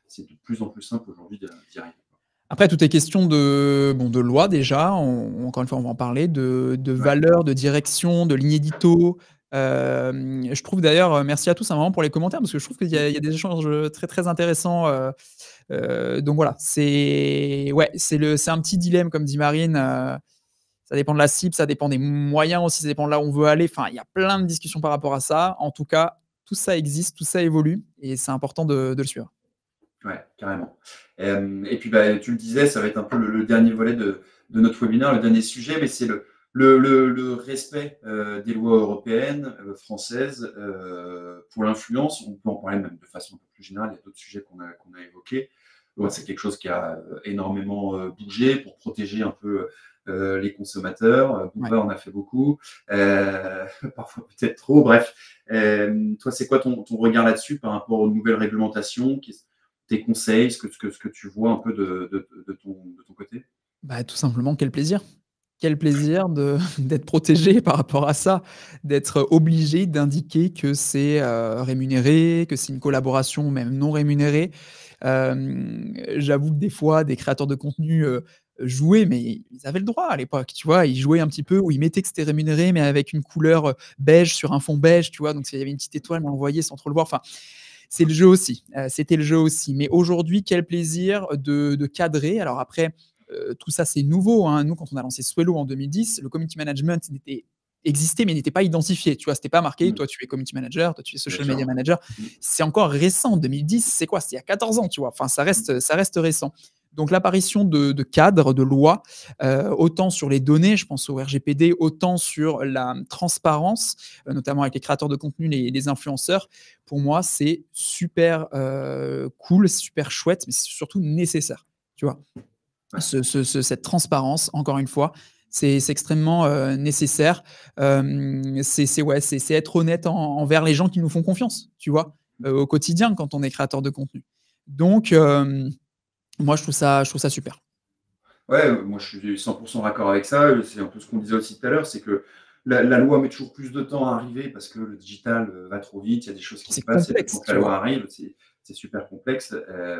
c'est de plus en plus simple aujourd'hui d'y arriver. Après, tout est question de loi déjà, encore une fois, on va en parler, de Ouais, valeur, de direction, de ligne édito. Je trouve d'ailleurs, merci à tous hein, vraiment pour les commentaires, parce que je trouve qu'il y a des échanges très, très intéressants. Donc voilà, ouais, c'est un petit dilemme, comme dit Marine. Ça dépend de la cible, ça dépend des moyens aussi, ça dépend de là où on veut aller. Enfin, il y a plein de discussions par rapport à ça. En tout cas, tout ça existe, tout ça évolue, et c'est important de le suivre. ouais, carrément. Et puis, bah, tu le disais, ça va être un peu le dernier volet de notre webinaire, le dernier sujet, mais c'est le respect des lois européennes, françaises, pour l'influence. On peut en parler même de façon un peu plus générale, il y a d'autres sujets qu'on a évoqués. Ouais, c'est quelque chose qui a énormément bougé pour protéger un peu les consommateurs. Ouais. Booba en a fait beaucoup, parfois peut-être trop. Bref, toi, c'est quoi ton regard là-dessus par rapport aux nouvelles réglementations? Tes conseils, ce que tu vois un peu de ton côté? Bah, tout simplement, quel plaisir! Quel plaisir d'être protégé par rapport à ça, d'être obligé d'indiquer que c'est, rémunéré, que c'est une collaboration même non rémunérée. J'avoue que des fois, des créateurs de contenu, jouaient, mais ils avaient le droit à l'époque, tu vois? Ils jouaient un petit peu, où ils mettaient que c'était rémunéré, mais avec une couleur, beige sur un fond beige, tu vois? Donc s'il y avait une petite étoile, mais on le voyait sans trop le voir. Enfin, c'est le jeu aussi, c'était le jeu aussi. Mais aujourd'hui, quel plaisir de cadrer. Alors après, tout ça, c'est nouveau, hein. Nous, quand on a lancé Swello en 2010, le community management existait, mais n'était pas identifié. Tu vois, c'était pas marqué, Mmh, toi, tu es community manager, toi, tu es bien social media sûr. manager. Mmh, C'est encore récent. 2010, c'est quoi? C'est il y a 14 ans, tu vois. Enfin, mmh, ça reste récent. Donc, l'apparition de cadres, de lois, autant sur les données, je pense au RGPD, autant sur la transparence, notamment avec les créateurs de contenu, les influenceurs. Pour moi, c'est super cool, super chouette, mais c'est surtout nécessaire. Tu vois, ouais. cette transparence, encore une fois, c'est extrêmement nécessaire. Ouais, c'est être honnête envers les gens qui nous font confiance, tu vois, au quotidien quand on est créateur de contenu. Donc, moi, je trouve ça super. Ouais, moi je suis 100% d'accord avec ça. C'est un peu ce qu'on disait aussi tout à l'heure, c'est que la loi met toujours plus de temps à arriver parce que le digital va trop vite, il y a des choses qui se C'est passent et le temps complexe, que la tu vois. loi arrive, c'est super complexe.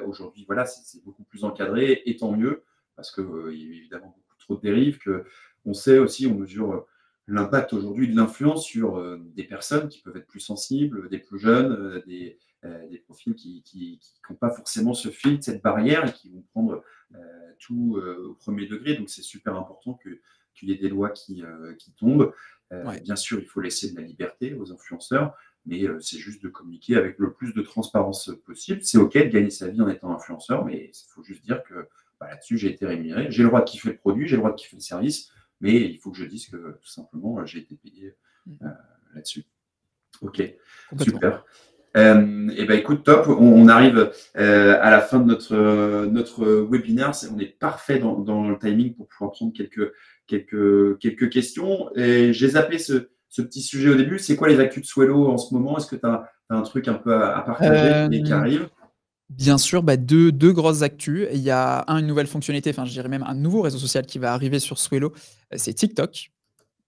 Aujourd'hui, voilà, c'est beaucoup plus encadré et tant mieux parce qu'il y a évidemment beaucoup trop de dérives. On sait aussi, on mesure l'impact aujourd'hui de l'influence sur des personnes qui peuvent être plus sensibles, des plus jeunes, des profils qui n'ont pas forcément ce filtre, cette barrière et qui vont prendre tout au premier degré. Donc, c'est super important qu'il y ait des lois qui tombent. Ouais. Bien sûr, il faut laisser de la liberté aux influenceurs, mais c'est juste de communiquer avec le plus de transparence possible. C'est OK de gagner sa vie en étant influenceur, mais il faut juste dire que là-dessus, j'ai été rémunéré. J'ai le droit de kiffer le produit, j'ai le droit de kiffer le service, mais il faut que je dise que tout simplement, j'ai été payé là-dessus. OK, Complètement. super. Et ben écoute, top. On arrive à la fin de notre webinaire. On est parfait dans le timing pour pouvoir prendre quelques questions. Et j'ai zappé ce petit sujet au début. C'est quoi les actus de Swello en ce moment? Est-ce que tu as un truc un peu à partager et qui arrive? Bien sûr, deux grosses actus. Il y a une nouvelle fonctionnalité, enfin je dirais même un nouveau réseau social qui va arriver sur Swello, c'est TikTok.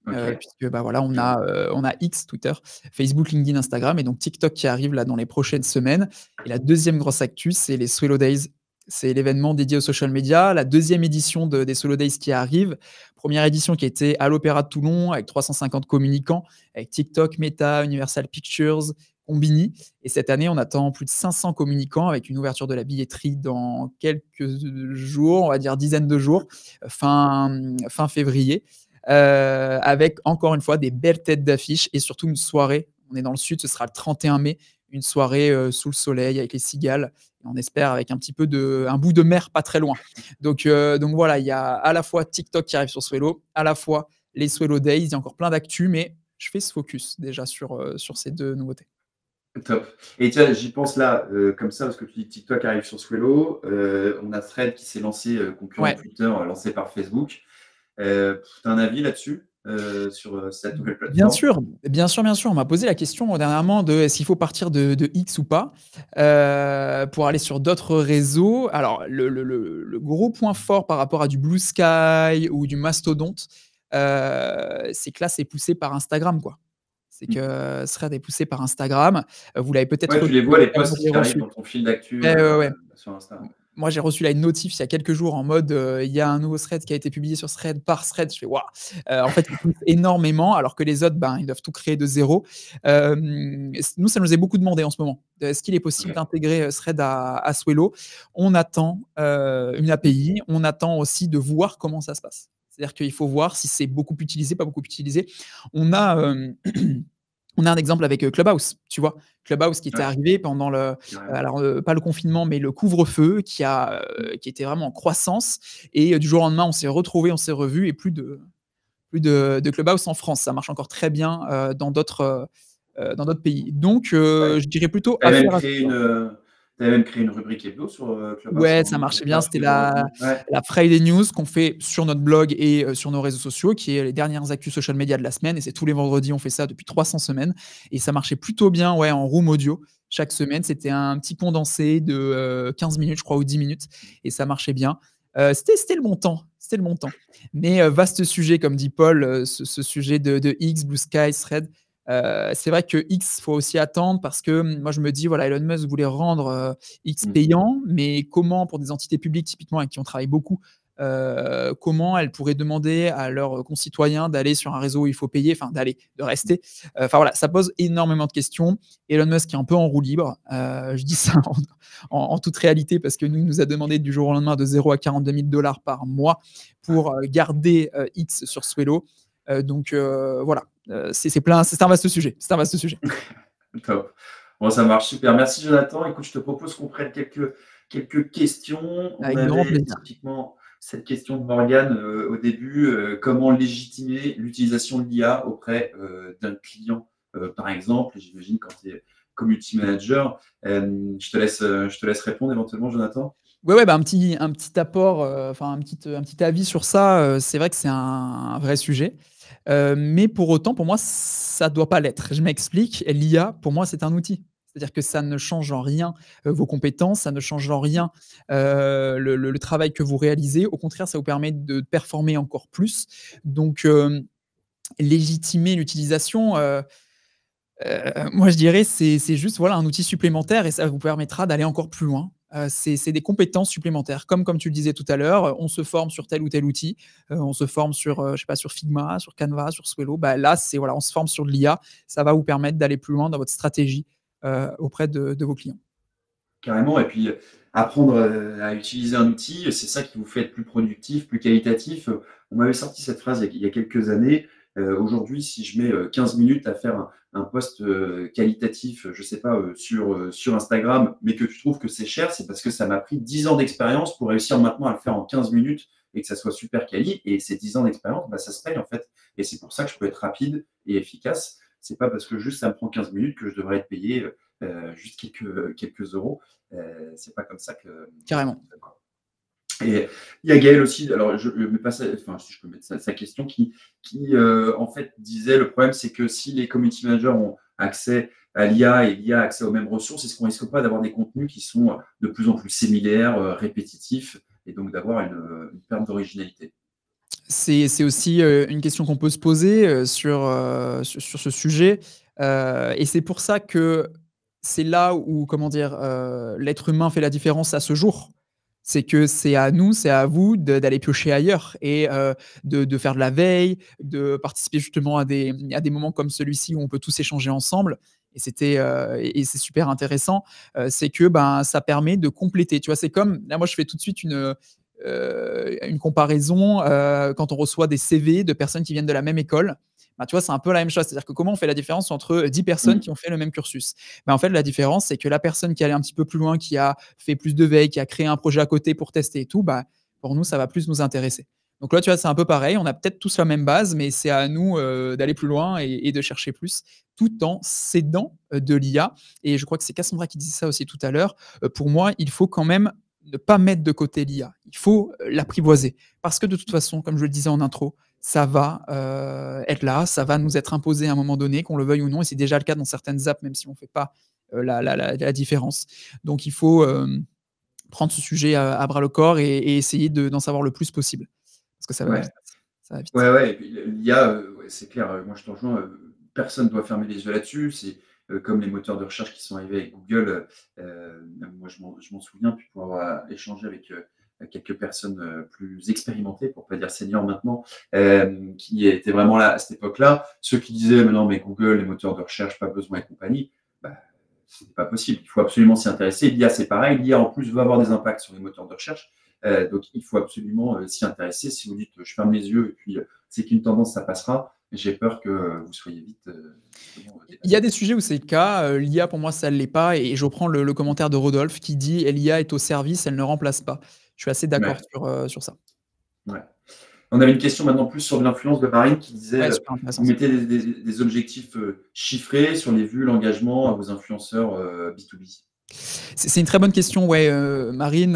OK. Puisque voilà, on a X, Twitter, Facebook, LinkedIn, Instagram et donc TikTok qui arrive là dans les prochaines semaines. Et la deuxième grosse actu, c'est les Swello Days. C'est l'événement dédié aux social media, la deuxième édition des Swello Days qui arrive. Première édition qui était à l'Opéra de Toulon avec 350 communicants, avec TikTok, Meta, Universal Pictures, Combini. Et cette année, on attend plus de 500 communicants avec une ouverture de la billetterie dans quelques jours, on va dire dizaines de jours, fin février. Avec encore une fois des belles têtes d'affiche et surtout une soirée. On est dans le sud, ce sera le 31 mai, une soirée sous le soleil avec les cigales. Et on espère avec un bout de mer pas très loin. Donc voilà, il y a à la fois TikTok qui arrive sur Swello, à la fois les Swello Days. Il y a encore plein d'actu, mais je fais ce focus déjà sur ces deux nouveautés. Top. Et tiens, j'y pense là, comme ça, parce que tu dis que TikTok arrive sur Swello. On a Thread qui s'est lancé, concurrent Ouais. Twitter, lancé par Facebook. Tu as un avis là-dessus, sur cette nouvelle Bien plateforme? sûr, bien sûr, bien sûr. On m'a posé la question dernièrement de est-ce qu'il faut partir de X ou pas pour aller sur d'autres réseaux. Alors, le gros point fort par rapport à du Blue Sky ou du Mastodonte, c'est que là, c'est poussé par Instagram, quoi. C'est que Thread est poussé par Instagram. Vous l'avez peut-être Ouais, tu reçu, les vois, les enfin, moi, posts je l'ai qui arrivent reçu. dans ton fil d'actu, Ouais, ouais, ouais. sur Insta. Moi, j'ai reçu là une notif il y a quelques jours en mode, il y a un nouveau thread qui a été publié sur Thread par Thread. Je fais: «Waouh!» En fait, ils poussent énormément alors que les autres, ben, ils doivent tout créer de zéro. Nous, ça nous est beaucoup demandé en ce moment. Est-ce qu'il est possible OK. d'intégrer, Thread à Swello? On attend, une API, on attend aussi de voir comment ça se passe. C'est-à-dire qu'il faut voir si c'est beaucoup utilisé, pas beaucoup utilisé. On a, on a un exemple avec, Clubhouse, tu vois? Clubhouse qui était Ouais, arrivé pendant carrément. alors, pas le confinement, mais le couvre-feu qui était vraiment en croissance et du jour au lendemain, on s'est retrouvés, on s'est revus et plus de Clubhouse en France. Ça marche encore très bien, dans d'autres pays. Donc, Ouais. je dirais plutôt Tu avais même affaire à créé suivre. une rubrique hebdo sur, Clubhouse Ouais, ça en marchait bien. Clubhouse C'était tous les la vendredis? Ouais. la Friday News qu'on fait sur notre blog et sur nos réseaux sociaux, qui est les dernières actus social media de la semaine et c'est tous les vendredis, on fait ça depuis 300 semaines et ça marchait plutôt bien, ouais, en room audio. Chaque semaine, c'était un petit condensé de, 15 minutes, je crois, ou 10 minutes et ça marchait bien. C'était le bon temps, c'était le bon temps. Mais, vaste sujet, comme dit Paul, ce sujet de X, Blue Sky, Thread. C'est vrai que X, faut aussi attendre parce que, moi, je me dis, voilà, Elon Musk voulait rendre, X Mmh. payant, mais comment pour des entités publiques typiquement avec qui on travaille beaucoup, comment elles pourraient demander à leurs concitoyens d'aller sur un réseau où il faut payer, enfin de rester. Enfin voilà, ça pose énormément de questions. Elon Musk est un peu en roue libre. Je dis ça en toute réalité parce que nous, il nous a demandé du jour au lendemain de 0 à 42 000 $ par mois pour garder X sur Swello. Donc voilà, c'est un vaste sujet. C'est un vaste sujet. Top. Bon, ça marche super. Merci Jonathan. Écoute, je te propose qu'on prenne quelques questions. On Avec grand avait plaisir. typiquement cette question de Morgane, au début, comment légitimer l'utilisation de l'IA auprès, d'un client, par exemple? Et j'imagine quand tu es community manager. Je te laisse répondre éventuellement, Jonathan? Ouais, ouais, bah, un petit apport, enfin un petit avis sur ça, c'est vrai que c'est un vrai sujet, mais pour autant, pour moi, ça doit pas l'être. Je m'explique, l'IA, pour moi, c'est un outil. C'est-à-dire que ça ne change en rien, vos compétences, ça ne change en rien, le travail que vous réalisez. Au contraire, ça vous permet de performer encore plus. Donc, légitimer l'utilisation, moi, je dirais, c'est juste, voilà, un outil supplémentaire et ça vous permettra d'aller encore plus loin. C'est des compétences supplémentaires. Comme tu le disais tout à l'heure, on se forme sur tel ou tel outil, on se forme sur, je sais pas, sur Figma, sur Canva, sur Swello. Bah, là, c'est voilà, on se forme sur de l'IA. Ça va vous permettre d'aller plus loin dans votre stratégie, auprès de vos clients. Carrément, et puis apprendre à utiliser un outil, c'est ça qui vous fait être plus productif, plus qualitatif. On m'avait sorti cette phrase il y a quelques années. Aujourd'hui, si je mets 15 minutes à faire un post qualitatif, je ne sais pas, sur Instagram, mais que tu trouves que c'est cher, c'est parce que ça m'a pris 10 ans d'expérience pour réussir maintenant à le faire en 15 minutes et que ça soit super quali. Et ces 10 ans d'expérience, bah, ça se paye en fait. Et c'est pour ça que je peux être rapide et efficace. C'est pas parce que juste ça me prend 15 minutes que je devrais être payé juste quelques euros. C'est pas comme ça que ça Carrément. fonctionne, quoi. Et il y a Gaël aussi, alors je ne mets pas ça, enfin si je peux mettre sa question, qui en fait disait le problème c'est que si les community managers ont accès à l'IA et l'IA a accès aux mêmes ressources, est-ce qu'on ne risque pas d'avoir des contenus qui sont de plus en plus similaires, répétitifs, et donc d'avoir une perte d'originalité? C'est aussi, une question qu'on peut se poser, sur ce sujet, et c'est pour ça que c'est là où, comment dire, l'être humain fait la différence à ce jour. C'est que c'est à nous, c'est à vous d'aller piocher ailleurs et de faire de la veille, de participer justement à des moments comme celui-ci où on peut tous échanger ensemble et et c'est super intéressant. C'est que, ben, ça permet de compléter, tu vois? C'est comme là, moi, je fais tout de suite une comparaison, quand on reçoit des CV de personnes qui viennent de la même école, bah, tu vois, c'est un peu la même chose. C'est-à-dire que comment on fait la différence entre 10 personnes Mmh. qui ont fait le même cursus? Bah, en fait, la différence, c'est que la personne qui est allée un petit peu plus loin, qui a fait plus de veille, qui a créé un projet à côté pour tester et tout, bah, pour nous, ça va plus nous intéresser. Donc là, tu vois, c'est un peu pareil. On a peut-être tous la même base, mais c'est à nous d'aller plus loin et de chercher plus, tout en s'aidant de l'IA. Et je crois que c'est Cassandra qui disait ça aussi tout à l'heure. Pour moi, il faut quand même ne pas mettre de côté l'IA. Il faut l'apprivoiser. Parce que de toute façon, comme je le disais en intro, ça va être là, ça va nous être imposé à un moment donné, qu'on le veuille ou non, et c'est déjà le cas dans certaines apps, même si on ne fait pas la différence. Donc il faut prendre ce sujet à bras le corps et essayer d'en savoir le plus possible. Parce que ça va Ouais. vite. Ça va vite. Ouais, ouais, et puis l'IA, ouais, c'est clair, moi je te rejoins, personne ne doit fermer les yeux là-dessus. C'est, comme les moteurs de recherche qui sont arrivés avec Google, moi je m'en souviens, puis pour avoir échangé avec, quelques personnes, plus expérimentées, pour pas dire seniors maintenant, qui étaient vraiment là à cette époque-là. Ceux qui disaient: «Mais non, mais Google, les moteurs de recherche, pas besoin et compagnie», bah, c'est pas possible. Il faut absolument s'y intéresser. L'IA, c'est pareil. L'IA, en plus, va avoir des impacts sur les moteurs de recherche. Donc, il faut absolument s'y intéresser. Si vous dites je ferme les yeux et puis c'est qu'une tendance, ça passera, j'ai peur que vous soyez vite justement Il y a dépassé. des sujets où c'est le cas. L'IA, pour moi, ça ne l'est pas. Et je reprends le commentaire de Rodolphe qui dit l'IA est au service, elle ne remplace pas. Je suis assez d'accord Ouais, sur ça. ouais. On avait une question maintenant plus sur de l'influence de Marine qui disait Ouais, super intéressant vous ça. mettez des objectifs chiffrés sur les vues, l'engagement à vos influenceurs B2B. C'est une très bonne question, ouais, Marine,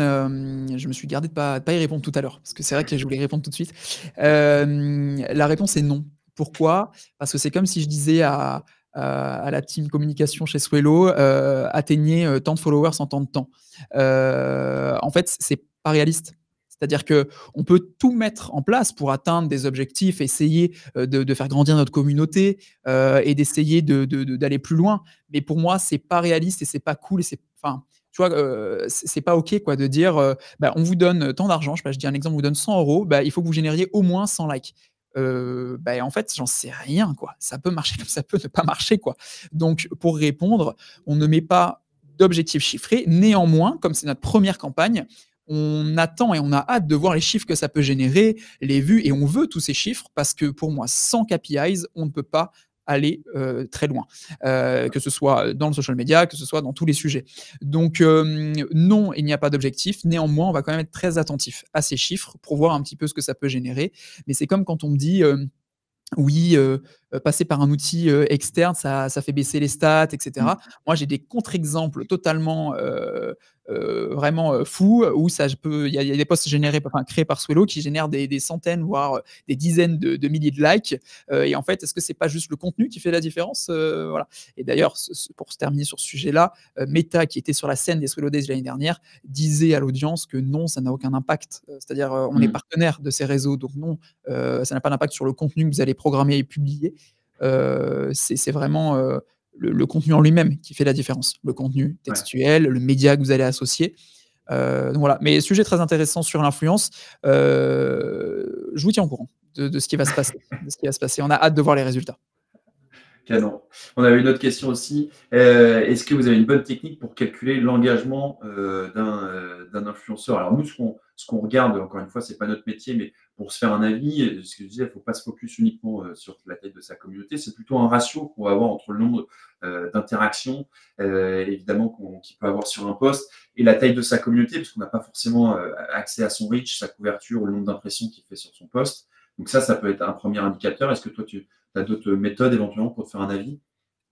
je me suis gardé de pas y répondre tout à l'heure, parce que c'est vrai que je voulais y répondre tout de suite. La réponse est non. Pourquoi? Parce que c'est comme si je disais à la team communication chez Swello, atteignez, tant de followers en tant de temps. En fait, c'est pas réaliste. C'est-à-dire qu'on peut tout mettre en place pour atteindre des objectifs, essayer, de faire grandir notre communauté, et d'essayer d'aller plus loin. Mais pour moi, c'est pas réaliste et c'est pas cool et c'est enfin, tu vois, c'est pas OK quoi de dire, bah, on vous donne tant d'argent, je sais pas, je dis un exemple, on vous donne 100 €, bah, il faut que vous génériez au moins 100 likes. Bah, en fait, j'en sais rien quoi. Ça peut marcher comme ça peut ne pas marcher quoi. Donc pour répondre, on ne met pas d'objectifs chiffrés. Néanmoins, comme c'est notre première campagne, on attend et on a hâte de voir les chiffres que ça peut générer, les vues et on veut tous ces chiffres parce que pour moi, sans KPIs, on ne peut pas aller très loin, que ce soit dans le social media, que ce soit dans tous les sujets. Donc non, il n'y a pas d'objectif. Néanmoins, on va quand même être très attentif à ces chiffres pour voir un petit peu ce que ça peut générer. Mais c'est comme quand on me dit oui, passer par un outil externe, ça fait baisser les stats, et Mmh. cetera. Moi, j'ai des contre-exemples totalement vraiment fous où ça je peux il y a des posts générés, enfin créés par Swello qui génèrent des centaines, voire des dizaines de milliers de likes. Et en fait, est-ce que c'est pas juste le contenu qui fait la différence? Voilà. Et d'ailleurs, pour se terminer sur ce sujet-là, Meta, qui était sur la scène des Swello Days l'année dernière, disait à l'audience que non, ça n'a aucun impact. C'est-à-dire, on est Mmh. partenaire de ces réseaux, donc non, ça n'a pas d'impact sur le contenu que vous allez programmer et publier. C'est vraiment le contenu en lui-même qui fait la différence. Le contenu Ouais. textuel, le média que vous allez associer. Donc voilà. Mais sujet très intéressant sur l'influence. Je vous tiens au courant de ce qui va se passer. De ce qui va se passer. On a hâte de voir les résultats. Canon. On avait une autre question aussi. Est-ce que vous avez une bonne technique pour calculer l'engagement d'un influenceur? Alors nous, ce qu'on regarde, encore une fois, c'est pas notre métier, mais pour se faire un avis, ce que je disais, il ne faut pas se focus uniquement sur la taille de sa communauté. C'est plutôt un ratio qu'on va avoir entre le nombre d'interactions, évidemment, qu'il peut avoir sur un post et la taille de sa communauté, parce qu'on n'a pas forcément accès à son reach, sa couverture ou le nombre d'impressions qu'il fait sur son post. Donc ça peut être un premier indicateur. Est-ce que toi, tu as d'autres méthodes éventuellement pour te faire un avis?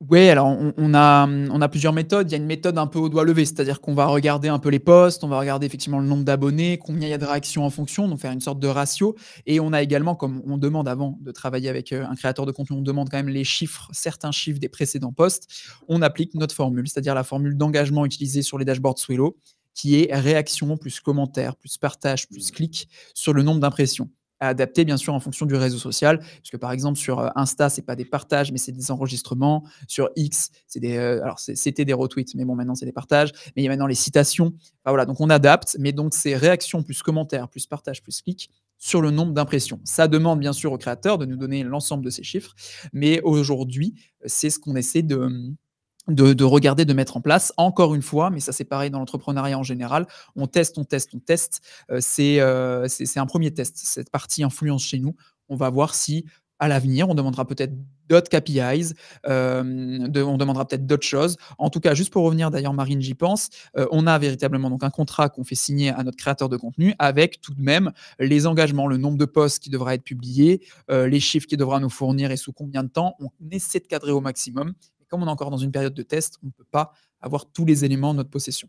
Ouais, alors on a plusieurs méthodes. Il y a une méthode un peu au doigt levé, c'est-à-dire qu'on va regarder un peu les posts, on va regarder effectivement le nombre d'abonnés, combien il y a de réactions en fonction, donc faire une sorte de ratio. Et on a également, comme on demande avant de travailler avec un créateur de contenu, on demande quand même les chiffres, certains chiffres des précédents posts. On applique notre formule, c'est-à-dire la formule d'engagement utilisée sur les dashboards Swello, qui est réaction plus commentaire plus partage plus clic sur le nombre d'impressions, à adapter bien sûr en fonction du réseau social. Parce que par exemple sur Insta, c'est pas des partages, mais c'est des enregistrements. Sur X, c'était des retweets, mais bon, maintenant c'est des partages. Mais il y a maintenant les citations. Enfin, voilà, donc on adapte, mais donc c'est réaction plus commentaire plus partage plus clic sur le nombre d'impressions. Ça demande bien sûr au créateur de nous donner l'ensemble de ces chiffres, mais aujourd'hui, c'est ce qu'on essaie de regarder, de mettre en place. Encore une fois, mais ça c'est pareil dans l'entrepreneuriat en général, on teste, on teste, on teste. C'est un premier test, cette partie influence chez nous. On va voir si à l'avenir, on demandera peut-être d'autres KPIs, on demandera peut-être d'autres choses. En tout cas, juste pour revenir d'ailleurs, Marine, j'y pense, on a véritablement donc un contrat qu'on fait signer à notre créateur de contenu avec tout de même les engagements, le nombre de posts qui devra être publié, les chiffres qu'il devra nous fournir et sous combien de temps. On essaie de cadrer au maximum. Comme on est encore dans une période de test, on ne peut pas avoir tous les éléments en notre possession.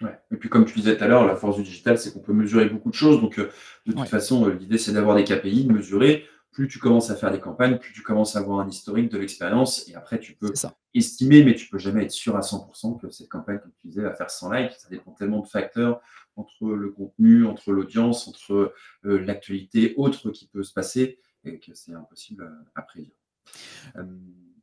Ouais. Et puis, comme tu disais tout à l'heure, la force du digital, c'est qu'on peut mesurer beaucoup de choses. Donc, de toute Ouais, façon, l'idée, c'est d'avoir des KPI, de mesurer. Plus tu commences à faire des campagnes, plus tu commences à avoir un historique de l'expérience. Et après, tu c'est peux ça. estimer, mais tu peux jamais être sûr à 100% que cette campagne, comme tu disais, va faire 100 likes. Ça dépend tellement de facteurs entre le contenu, entre l'audience, entre l'actualité autre qui peut se passer, et que c'est impossible à prédire. Euh,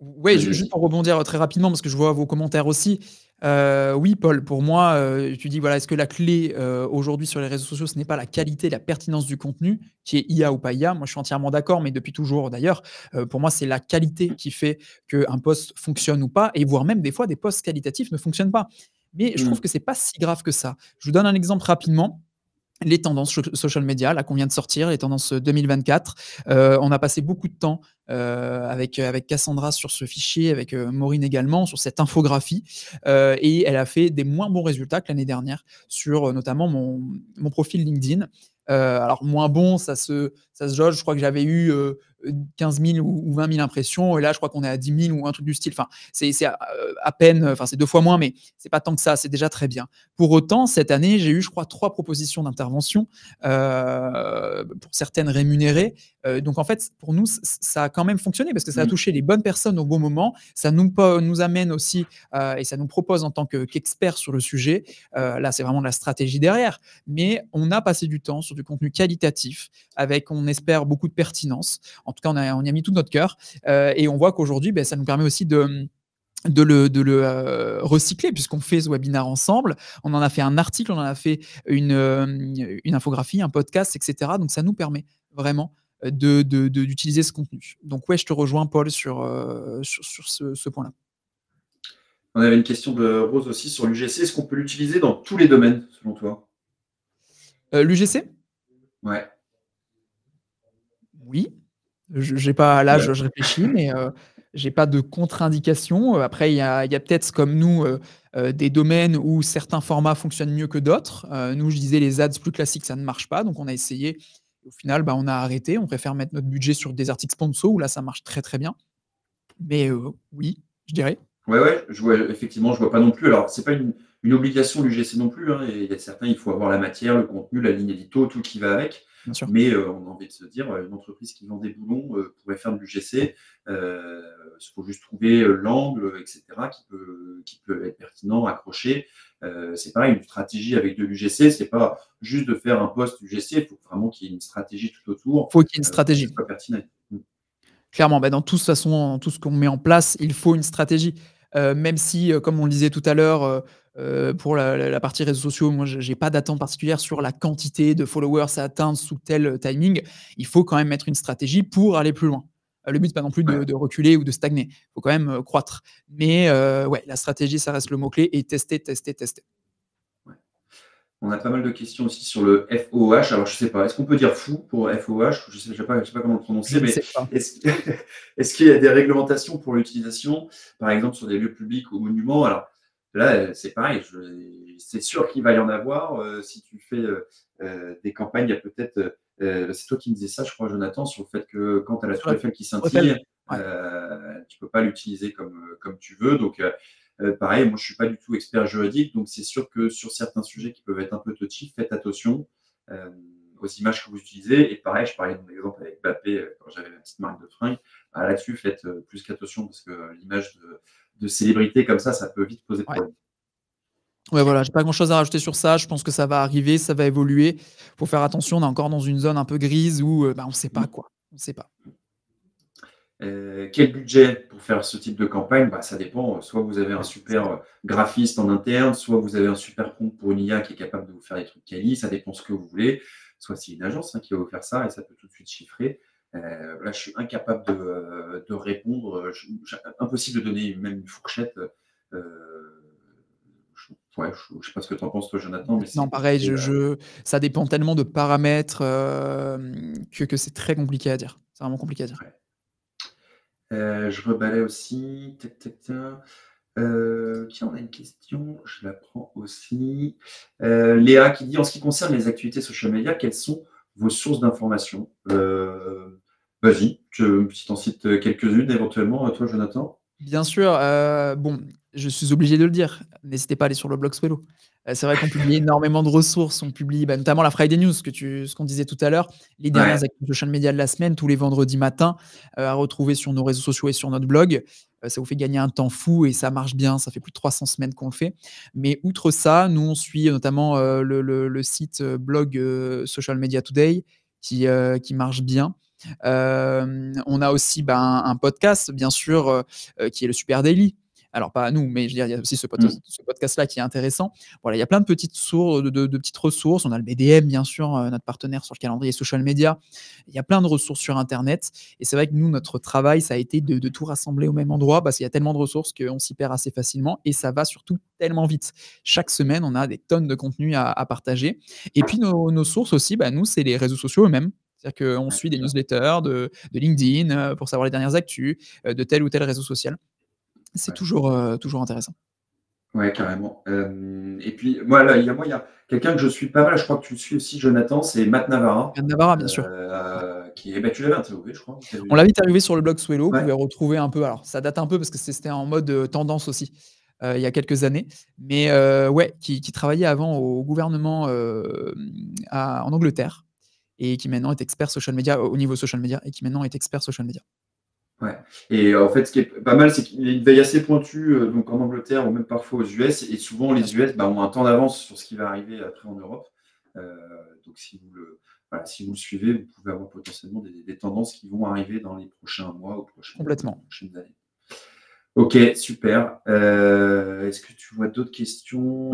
Ouais, Vas-y, juste vas-y. pour rebondir très rapidement, parce que je vois vos commentaires aussi. Oui, Paul, pour moi, tu dis voilà, est-ce que la clé aujourd'hui sur les réseaux sociaux, ce n'est pas la qualité, la pertinence du contenu, qui est IA ou pas IA? Moi, je suis entièrement d'accord, mais depuis toujours d'ailleurs, pour moi, c'est la qualité qui fait qu'un post fonctionne ou pas, et voire même des fois, des posts qualitatifs ne fonctionnent pas. Mais je trouve Hmm. que c'est pas si grave que ça. Je vous donne un exemple rapidement. Les tendances social media, là, qu'on vient de sortir, les tendances 2024. On a passé beaucoup de temps avec Cassandra sur ce fichier, avec Maureen également, sur cette infographie. Et elle a fait des moins bons résultats que l'année dernière sur notamment mon profil LinkedIn. Alors, moins bon, ça se jauge. Je crois que j'avais eu 15 000 ou 20 000 impressions. Et là, je crois qu'on est à 10 000 ou un truc du style. Enfin, c'est à peine, enfin, c'est 2 fois moins, mais c'est pas tant que ça. C'est déjà très bien. Pour autant, cette année, j'ai eu, je crois, 3 propositions d'intervention, pour certaines rémunérées. Donc en fait, pour nous, ça a quand même fonctionné parce que ça a Hmm. touché les bonnes personnes au bon moment. Ça nous amène aussi, et ça nous propose en tant qu'experts sur le sujet. Là, c'est vraiment de la stratégie derrière. Mais on a passé du temps sur du contenu qualitatif avec, on espère, beaucoup de pertinence. En tout cas, on y a mis tout notre cœur. Et on voit qu'aujourd'hui, ça nous permet aussi de le recycler puisqu'on fait ce webinaire ensemble. On en a fait un article, on en a fait une infographie, un podcast, etc. Donc ça nous permet vraiment d'utiliser ce contenu. Donc ouais, je te rejoins, Paul, sur ce point-là. On avait une question de Rose aussi sur l'UGC. Est-ce qu'on peut l'utiliser dans tous les domaines, selon toi? L'UGC? Ouais. Oui. J'ai pas, là, Ouais. je réfléchis, mais j'ai pas de contre-indication. Après, il y a peut-être comme nous des domaines où certains formats fonctionnent mieux que d'autres. Nous, je disais les ads plus classiques, ça ne marche pas, donc on a essayé. Au final, on a arrêté. On préfère mettre notre budget sur des articles sponsors où là, ça marche très très bien. Mais oui, je dirais. Ouais, ouais, effectivement, je vois pas non plus. Alors, c'est pas une obligation l'UGC non plus, hein, et il y a certains, il faut avoir la matière, le contenu, la ligne édito, tout qui va avec. Bien sûr. Mais on a envie de se dire, une entreprise qui vend des boulons pourrait faire de l'UGC. Il faut juste trouver l'angle, etc., qui peut être pertinent, accroché. C'est pareil, une stratégie avec de l'UGC, c'est pas juste de faire un post UGC, il faut vraiment qu'il y ait une stratégie tout autour Faut qu'il y ait une pour que ce stratégie. soit pertinent. Mm. Clairement, dans toute façon, tout ce qu'on met en place, il faut une stratégie. Même si, comme on le disait tout à l'heure, pour la partie réseaux sociaux, moi, j'ai pas d'attente particulière sur la quantité de followers à atteindre sous tel timing. Il faut quand même mettre une stratégie pour aller plus loin. Le but, c'est pas non plus Ouais. de reculer ou de stagner. Il faut quand même croître. Mais ouais, la stratégie, ça reste le mot-clé et tester, tester, tester. Ouais. On a pas mal de questions aussi sur le FOH. Alors, je sais pas, est-ce qu'on peut dire fou pour FOH? Je sais pas comment le Je prononcer, ne mais sais pas. est-ce est-ce qu'il y a des réglementations pour l'utilisation, par exemple, sur des lieux publics ou monuments? Alors là, c'est pareil, c'est sûr qu'il va y en avoir. Si tu fais des campagnes, il y a peut-être. C'est toi qui me disais ça, je crois, Jonathan, sur le fait que quand tu as la Sur tour la Eiffel qui Tour Eiffel. scintille, Ouais. tu peux pas l'utiliser comme tu veux. Donc, pareil, moi je suis pas du tout expert juridique, donc c'est sûr que sur certains sujets qui peuvent être un peu touchy, faites attention euh, aux images que vous utilisez. Et pareil, je parlais de mon exemple avec Mbappé quand j'avais ma petite marque de fringues. Bah, là-dessus, faites plus qu'attention parce que l'image de célébrité comme ça peut vite poser Ouais. problème. Ouais, voilà, j'ai pas grand-chose à rajouter sur ça. Je pense que ça va arriver, ça va évoluer. Faut faire attention, on est encore dans une zone un peu grise où, bah, on sait pas Mm. quoi. On sait pas. Quel budget pour faire ce type de campagne? Bah, ça dépend. Soit vous avez un super graphiste en interne, soit vous avez un super prompt pour une IA qui est capable de vous faire des trucs quali. Ça dépend ce que vous voulez. Soit c'est une agence qui va vous faire ça et ça peut tout de suite chiffrer. Là, je suis incapable de répondre. Impossible de donner même une fourchette. Ouais, je ne sais pas ce que tu en penses, toi, Jonathan, mais c'est Non, pareil, compliqué. ça dépend tellement de paramètres, que c'est très compliqué à dire. C'est vraiment compliqué à dire. Ouais. Je reballais aussi. Tac, tac, tac. Qui en a une question? Je la prends aussi. Léa qui dit en ce qui concerne les activités social media, quelles sont vos sources d'information? Vas-y, si t'en cites quelques-unes éventuellement, toi, Jonathan. Bien sûr, bon, je suis obligé de le dire, n'hésitez pas à aller sur le blog Swello. C'est vrai qu'on publie énormément de ressources, on publie, bah, notamment la Friday News ce qu'on disait tout à l'heure, les dernières Ouais, actus social media de la semaine, tous les vendredis matins, à retrouver sur nos réseaux sociaux et sur notre blog. Ça vous fait gagner un temps fou et ça marche bien, ça fait plus de 300 semaines qu'on le fait. Mais outre ça, nous on suit notamment, le site, blog, Social Media Today qui marche bien. On a aussi, ben, un podcast bien sûr, qui est le Super Daily. Alors pas nous, mais je veux dire, il y a aussi mm, ce podcast-là qui est intéressant. Voilà, il y a plein de petites sources, de petites ressources. On a le BDM bien sûr, notre partenaire sur le calendrier social media. Il y a plein de ressources sur internet et c'est vrai que nous, notre travail, ça a été de tout rassembler au même endroit parce qu'il y a tellement de ressources qu'on s'y perd assez facilement et ça va surtout tellement vite. Chaque semaine, on a des tonnes de contenu à partager et puis nos sources aussi, bah, nous, c'est les réseaux sociaux eux-mêmes. C'est-à-dire qu'on ouais, suit des c'est ça. newsletters de LinkedIn, pour savoir les dernières actus, de tel ou tel réseau social. C'est Ouais. toujours intéressant. Ouais, carrément. Et puis, moi, là, il y a quelqu'un que je suis pas mal, je crois que tu le suis aussi, Jonathan, c'est Matt Navarra, Yann Navarra, bien sûr. Ouais. tu l'avais interviewé, je crois. On l'a vite arrivé sur le blog Swello, vous Ouais, pouvez retrouver un peu alors ça date un peu parce que c'était en mode, tendance aussi, il y a quelques années. Mais, ouais, qui travaillait avant au gouvernement, en Angleterre et qui maintenant est expert social media, au niveau social media et qui maintenant est expert social media. ouais. Et en fait, ce qui est pas mal, c'est qu'il a une veille assez pointue, donc en Angleterre ou même parfois aux US. Et souvent, Bien les sûr. US ont un temps d'avance sur ce qui va arriver après en Europe. Euh, donc, voilà, si vous le suivez, vous pouvez avoir potentiellement des tendances qui vont arriver dans les prochains mois ou Complètement. prochaines années. Ok, super. Est-ce que tu vois d'autres questions?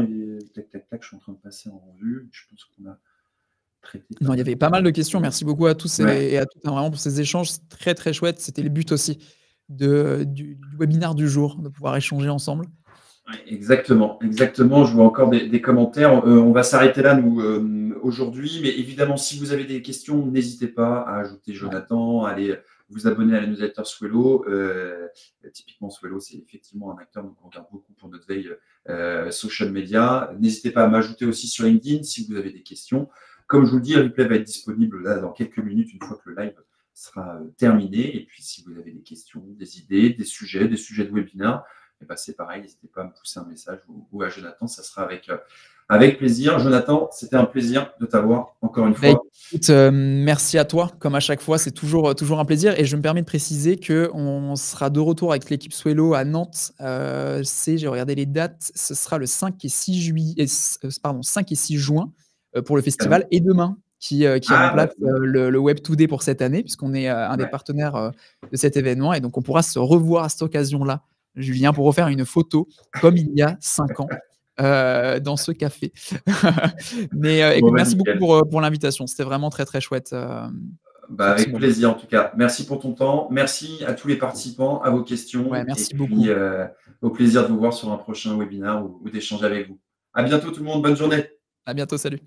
Tac, tac, tac, je suis en train de passer en revue. Je pense qu'on a traité pas Non, il y mal avait pas mal de questions. de. Merci beaucoup à tous Ouais, et à toutes, hein, vraiment pour ces échanges. C'est très, très chouette. C'était le but aussi du webinaire du jour, de pouvoir échanger ensemble. ouais, exactement, exactement. Je vois encore des commentaires. On va s'arrêter là, nous, aujourd'hui. Mais évidemment, si vous avez des questions, n'hésitez pas à ajouter Ouais, Jonathan, à aller vous abonner à la newsletter Swello. Typiquement, Swello, c'est effectivement un acteur donc on regarde beaucoup pour notre veille social media. N'hésitez pas à m'ajouter aussi sur LinkedIn si vous avez des questions. Comme je vous le dis, le replay va être disponible là dans quelques minutes, une fois que le live sera terminé. Et puis, si vous avez des questions, des idées, des sujets de webinaire, et ben c'est pareil, n'hésitez pas à me pousser un message ou à Jonathan, ça sera avec plaisir. Jonathan, c'était un plaisir de t'avoir encore une bah, fois. écoute, merci à toi. Comme à chaque fois, c'est toujours un plaisir et je me permets de préciser qu'on sera de retour avec l'équipe Swello à Nantes. J'ai regardé les dates, ce sera le 5 et 6 juillet, pardon, 5 et 6 juin, pour le festival Excellent. et demain qui Ah, remplace, bah, cool. le Web 2D pour cette année puisqu'on est, un des Ouais. partenaires, de cet événement et donc on pourra se revoir à cette occasion-là, Julien, pour refaire une photo comme il y a 5 ans, dans ce café. Mais, Bon, écoute, bah, merci beaucoup nickel. pour l'invitation. C'était vraiment très, très chouette, Bah, ce avec moment. plaisir en tout cas. Merci pour ton temps. Merci à tous les participants, à vos Ouais, questions. Et merci puis, beaucoup. au plaisir de vous voir sur un prochain webinaire ou d'échanger avec vous. À bientôt tout le monde. Bonne journée. À bientôt, salut.